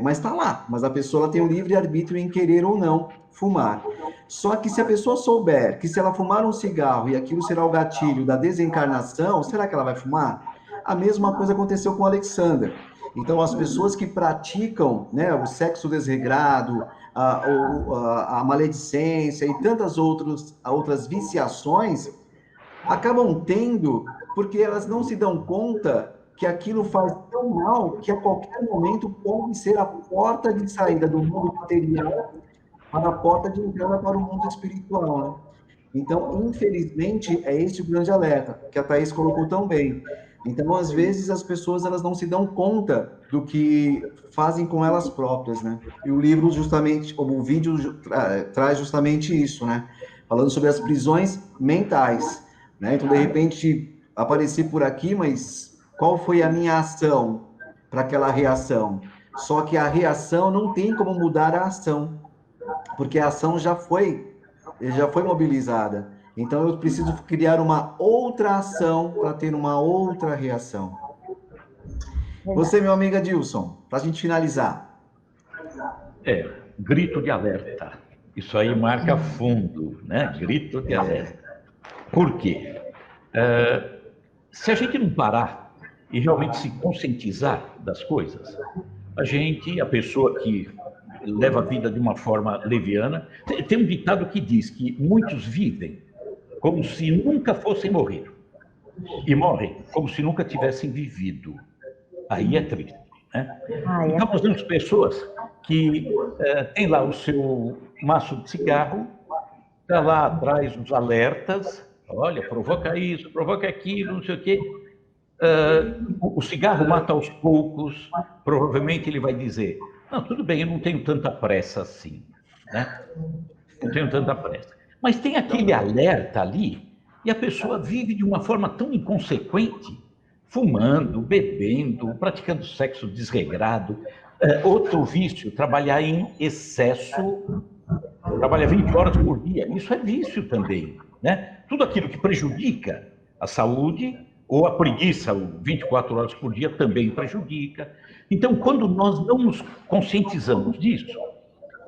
A: Mas tá lá, mas a pessoa ela tem o livre-arbítrio em querer ou não fumar. Só que se a pessoa souber que se ela fumar um cigarro e aquilo será o gatilho da desencarnação, será que ela vai fumar? A mesma coisa aconteceu com o Alexander. Então, as pessoas que praticam, né, o sexo desregrado, a maledicência e tantas outras viciações, acabam tendo, porque elas não se dão conta que aquilo faz tão mal que a qualquer momento pode ser a porta de saída do mundo material para a porta de entrada para o mundo espiritual, né? Então, infelizmente, é esse o grande alerta que a Thaís colocou tão bem. Então, às vezes, as pessoas elas não se dão conta do que fazem com elas próprias, né? E o livro, justamente, o vídeo traz justamente isso, né? Falando sobre as prisões mentais, né? Então, de repente, apareci por aqui, mas qual foi a minha ação para aquela reação? Só que a reação não tem como mudar a ação, porque a ação já foi mobilizada. Então, eu preciso criar uma outra ação para ter uma outra reação. Você, meu amigo Adilson, para a gente finalizar.
F: Grito de alerta. Isso aí marca fundo, né? Grito de alerta. Por quê? Se a gente não parar e realmente se conscientizar das coisas, a pessoa que leva a vida de uma forma leviana, tem um ditado que diz que muitos vivem como se nunca fossem morrer e morrem como se nunca tivessem vivido. Aí é triste, né? Então nós temos pessoas que têm lá o seu maço de cigarro, está lá atrás os alertas, olha, provoca isso, provoca aquilo, não sei o quê. O cigarro mata aos poucos, provavelmente ele vai dizer, não, tudo bem, eu não tenho tanta pressa assim, né? Não tenho tanta pressa. Mas tem aquele alerta ali, e a pessoa vive de uma forma tão inconsequente, fumando, bebendo, praticando sexo desregrado. Outro vício, trabalhar em excesso, trabalhar 20 horas por dia, isso é vício também, né? Tudo aquilo que prejudica a saúde, ou a preguiça, 24 horas por dia, também prejudica. Então, quando nós não nos conscientizamos disso,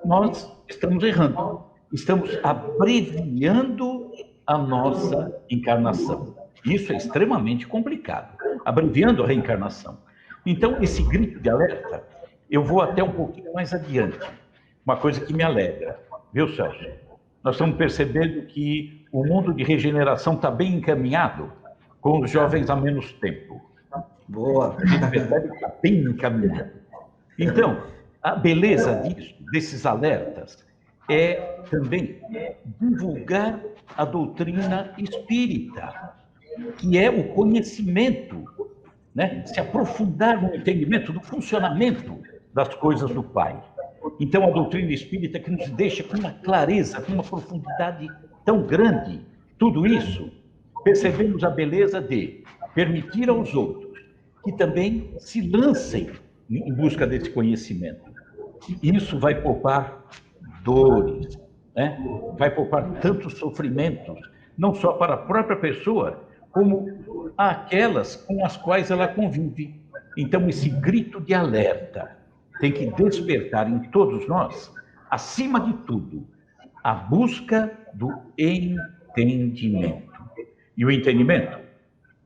F: nós estamos errando. Estamos abreviando a nossa encarnação. Isso é extremamente complicado, abreviando a reencarnação. Então, esse grito de alerta, eu vou até um pouquinho mais adiante. Uma coisa que me alegra, viu, Celso? Nós estamos percebendo que o mundo de regeneração está bem encaminhado com os jovens há menos tempo.
A: Boa!
F: A gente percebe que está bem encaminhado. Então, a beleza desses alertas, é também divulgar a doutrina espírita, que é o conhecimento, né? Se aprofundar no entendimento do funcionamento das coisas do Pai. Então, a doutrina espírita que nos deixa com uma clareza, com uma profundidade tão grande, tudo isso, percebemos a beleza de permitir aos outros que também se lancem em busca desse conhecimento. Isso vai poupar dores, né? Vai poupar tantos sofrimentos, não só para a própria pessoa, como aquelas com as quais ela convive. Então, esse grito de alerta tem que despertar em todos nós, acima de tudo, a busca do entendimento. E o entendimento,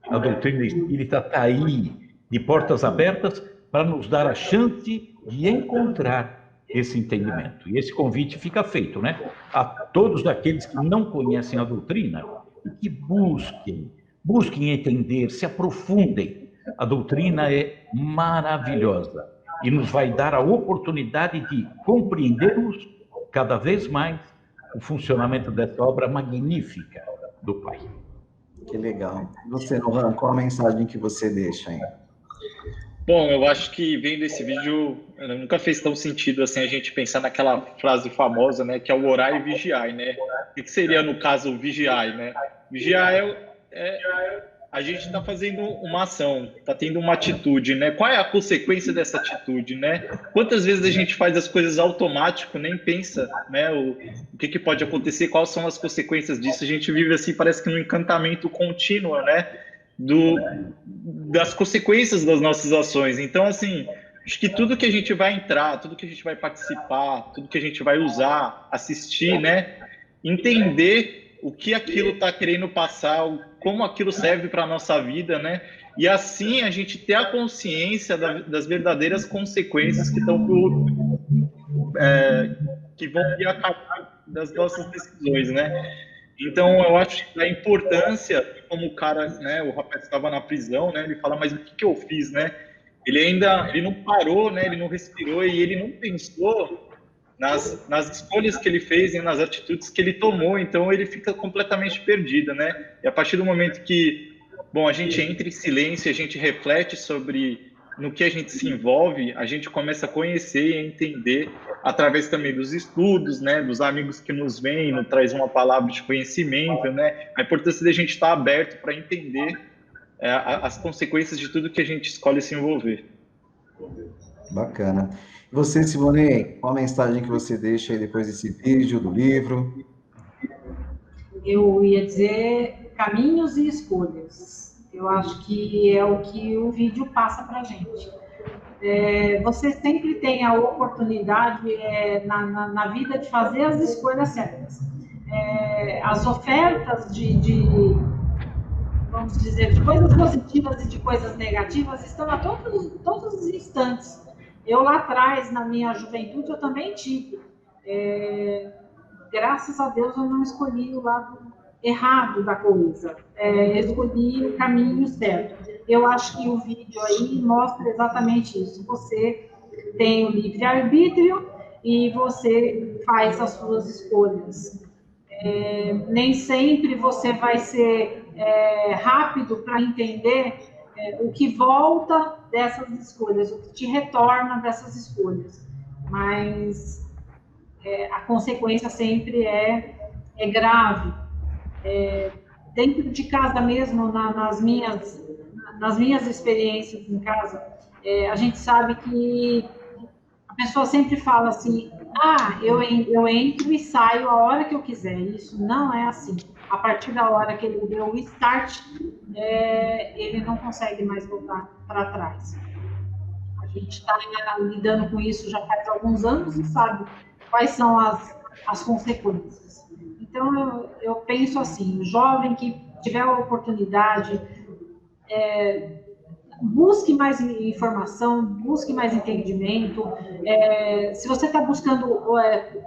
F: a doutrina espírita está aí, de portas abertas, para nos dar a chance de encontrar esse entendimento. E esse convite fica feito, né? A todos aqueles que não conhecem a doutrina e que busquem entender, se aprofundem. A doutrina é maravilhosa e nos vai dar a oportunidade de compreendermos cada vez mais o funcionamento dessa obra magnífica do Pai.
A: Que legal. E você, Nohan, qual a mensagem que você deixa aí?
G: Bom, eu acho que vendo esse vídeo, nunca fez tão sentido assim a gente pensar naquela frase famosa, né, que é o orar e vigiar, né? O que seria, no caso, o vigiar, né? Vigiar a gente está fazendo uma ação, está tendo uma atitude, né? Qual é a consequência dessa atitude, né? Quantas vezes a gente faz as coisas automático, nem pensa, né? O que pode acontecer, quais são as consequências disso? A gente vive assim, parece que num encantamento contínuo, né? Das consequências das nossas ações. Então, assim, acho que tudo que a gente vai entrar, tudo que a gente vai participar, tudo que a gente vai usar, assistir, né? Entender o que aquilo está querendo passar, como aquilo serve para a nossa vida, né? E assim a gente ter a consciência das verdadeiras consequências que estão que vão vir a causa das nossas decisões, né? Então eu acho que a importância, como o cara, né, o rapaz estava na prisão, né? Ele fala, mas o que eu fiz, né? Ele não parou, né? Ele não respirou e ele não pensou nas escolhas que ele fez e nas atitudes que ele tomou, então ele fica completamente perdido, né? E a partir do momento que, bom, a gente entra em silêncio, a gente reflete sobre no que a gente se envolve, a gente começa a conhecer e a entender através também dos estudos, né? Dos amigos que nos vêm, nos traz uma palavra de conhecimento, né? A importância da gente estar aberto para entender as consequências de tudo que a gente escolhe se envolver.
A: Bacana. E você, Simone, qual a mensagem que você deixa aí depois desse vídeo, do livro?
H: Eu ia dizer caminhos e escolhas. Eu acho que é o que o vídeo passa para a gente. Você sempre tem a oportunidade na vida de fazer as escolhas certas. As ofertas vamos dizer, de coisas positivas e de coisas negativas estão a todos os instantes. Eu lá atrás, na minha juventude, eu também tive. Graças a Deus eu não escolhi o lado errado da coisa. Escolhi o caminho certo. Eu acho que o vídeo aí mostra exatamente isso. Você tem o livre-arbítrio e você faz as suas escolhas. Nem sempre você vai ser rápido para entender o que volta dessas escolhas, o que te retorna dessas escolhas, mas a consequência sempre é grave. Dentro de casa mesmo, nas minhas experiências em casa, a gente sabe que a pessoa sempre fala assim, eu entro e saio a hora que eu quiser. Isso não é assim. A partir da hora que ele deu o start, ele não consegue mais voltar para trás. A gente está lidando com isso já faz alguns anos e sabe quais são as consequências. Então, eu penso assim, o jovem que tiver a oportunidade, busque mais informação, busque mais entendimento. Se você está buscando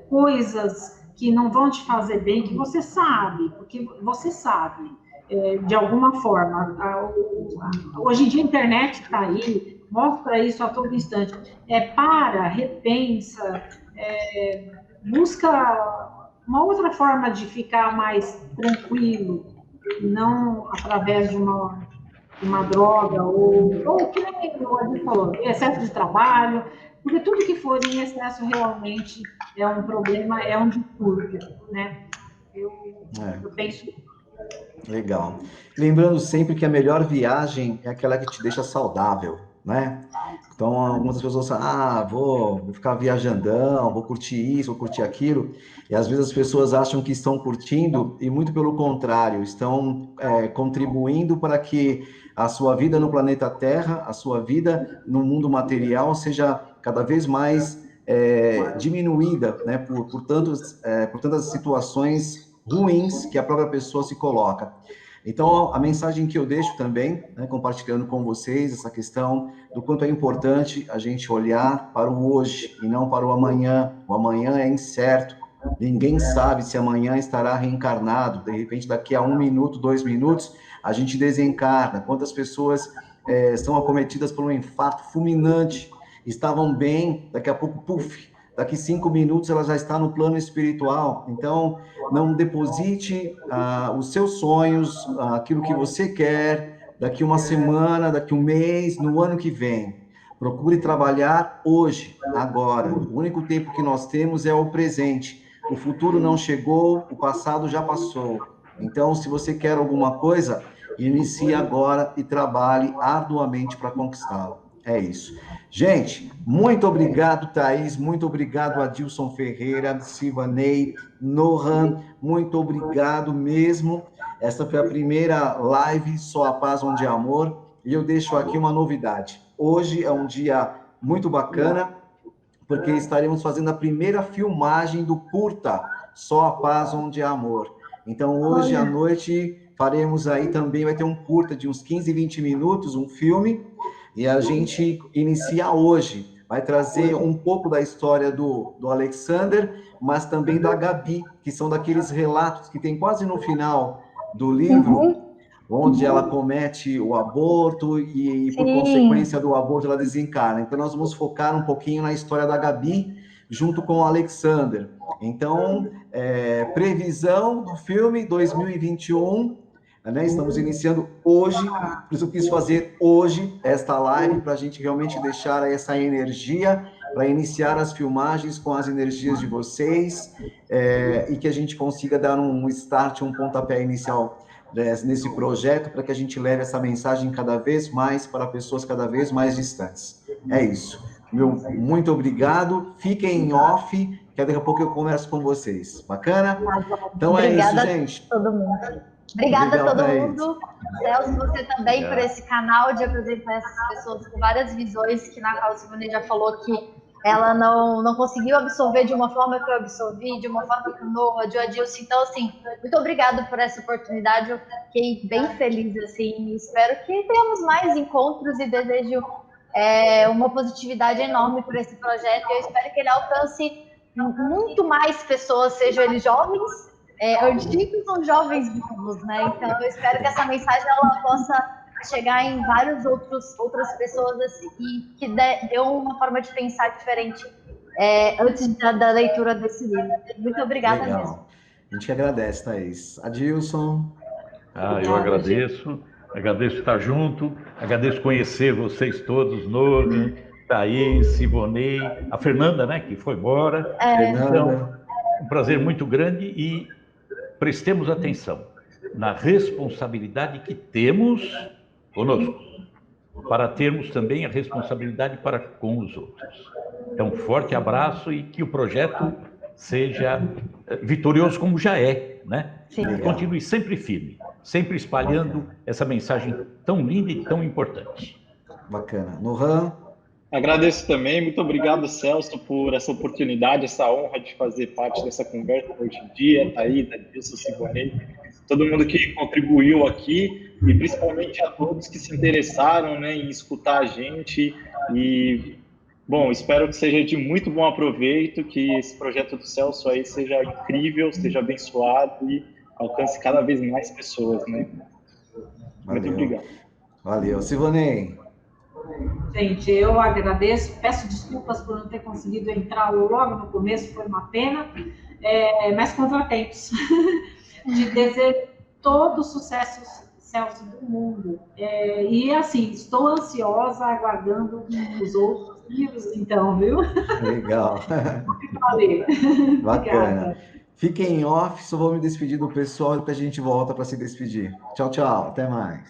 H: coisas que não vão te fazer bem, que você sabe, porque você sabe, de alguma forma. Hoje em dia a internet está aí, mostra isso a todo instante. Repensa, busca uma outra forma de ficar mais tranquilo, não através de uma droga, ou que nem o Adi falou, excesso de trabalho, porque tudo que for em excesso realmente é um problema, é um distúrbio, né? Eu penso.
A: Legal. Lembrando sempre que a melhor viagem é aquela que te deixa saudável, né? Então, algumas pessoas falam, vou ficar viajandão, vou curtir isso, vou curtir aquilo. E às vezes as pessoas acham que estão curtindo e muito pelo contrário, estão contribuindo para que a sua vida no planeta Terra, a sua vida no mundo material seja cada vez mais diminuída, né, por tantas situações ruins que a própria pessoa se coloca. Então, a mensagem que eu deixo também, né, compartilhando com vocês, essa questão do quanto é importante a gente olhar para o hoje e não para o amanhã. O amanhã é incerto, ninguém sabe se amanhã estará reencarnado, de repente daqui a 1 minuto, 2 minutos, a gente desencarna. Quantas pessoas são acometidas por um infarto fulminante, estavam bem, daqui a pouco, puf, daqui 5 minutos ela já está no plano espiritual. Então, não deposite os seus sonhos, aquilo que você quer, daqui uma semana, daqui um mês, no ano que vem. Procure trabalhar hoje, agora. O único tempo que nós temos é o presente. O futuro não chegou, o passado já passou. Então, se você quer alguma coisa, inicie agora e trabalhe arduamente para conquistá-la. É isso. Gente, muito obrigado, Thaís, muito obrigado, Adilson Ferreira, Silvanei, Nohan, muito obrigado mesmo. Essa foi a primeira live Só a Paz Onde há Amor, e eu deixo aqui uma novidade. Hoje é um dia muito bacana, porque estaremos fazendo a primeira filmagem do curta Só a Paz Onde há Amor. Então, hoje à noite, faremos aí também, vai ter um curta de uns 15, 20 minutos, um filme, e a gente inicia hoje. Vai trazer um pouco da história do Alexander, mas também da Gabi, que são daqueles relatos que tem quase no final do livro, onde ela comete o aborto e por consequência do aborto, ela desencarna. Então, nós vamos focar um pouquinho na história da Gabi, junto com o Alexander. Então, previsão do filme 2021, né? Estamos iniciando hoje, por isso eu quis fazer hoje esta live, para a gente realmente deixar aí essa energia, para iniciar as filmagens com as energias de vocês, e que a gente consiga dar um start, um pontapé inicial nesse projeto, para que a gente leve essa mensagem cada vez mais para pessoas cada vez mais distantes. É isso. Muito obrigado. Fiquem em off, que daqui a pouco eu converso com vocês. Bacana? Então
E: Obrigada,
A: é isso, gente.
E: A todo mundo. Obrigada a todo mundo. Celso, você também por esse canal de apresentar essas pessoas com várias visões, que na qual a Silvana já falou que ela não conseguiu absorver de uma forma que eu absorvi, de uma forma que o Noah, de Adilson. Então, assim, muito obrigada por essa oportunidade. Eu fiquei bem feliz, assim. Espero que tenhamos mais encontros e desejo uma positividade enorme por esse projeto. Eu espero que ele alcance muito mais pessoas, sejam eles jovens, antigos ou jovens vivos, né? Então, eu espero que essa mensagem ela possa chegar em várias outras pessoas assim, e que dê uma forma de pensar diferente antes da leitura desse livro. Muito obrigada mesmo.
A: A gente que agradece, Thaís. Adilson.
F: Eu agradeço estar junto, agradeço conhecer vocês todos, Noah, Thaís, Sivonei, a Fernanda, né, que foi embora. Então, um prazer muito grande e prestemos atenção na responsabilidade que temos conosco, para termos também a responsabilidade para com os outros. Então, forte abraço e que o projeto seja vitorioso como já é, né? E continue sempre firme, sempre espalhando essa mensagem tão linda e tão importante.
A: Bacana. Nohan?
G: Agradeço também, muito obrigado, Celso, por essa oportunidade, essa honra de fazer parte dessa conversa hoje em dia, Thaís, Adilson, Silvanei, todo mundo que contribuiu aqui, e principalmente a todos que se interessaram, né, em escutar a gente, e, bom, espero que seja de muito bom aproveito, que esse projeto do Celso aí seja incrível, seja abençoado e alcance cada vez mais pessoas, né? Muito obrigado.
A: Valeu. Silvanei?
H: Gente, eu agradeço, peço desculpas por não ter conseguido entrar logo no começo, foi uma pena, mas contratempos. De desejo todo o sucesso, Celso, do mundo. E, assim, estou ansiosa, aguardando os outros livros, então, viu?
A: Legal.
H: Valeu.
A: Bacana.
H: Obrigada.
A: Fiquem em off, só vou me despedir do pessoal e depois a gente volta para se despedir. Tchau, tchau. Até mais.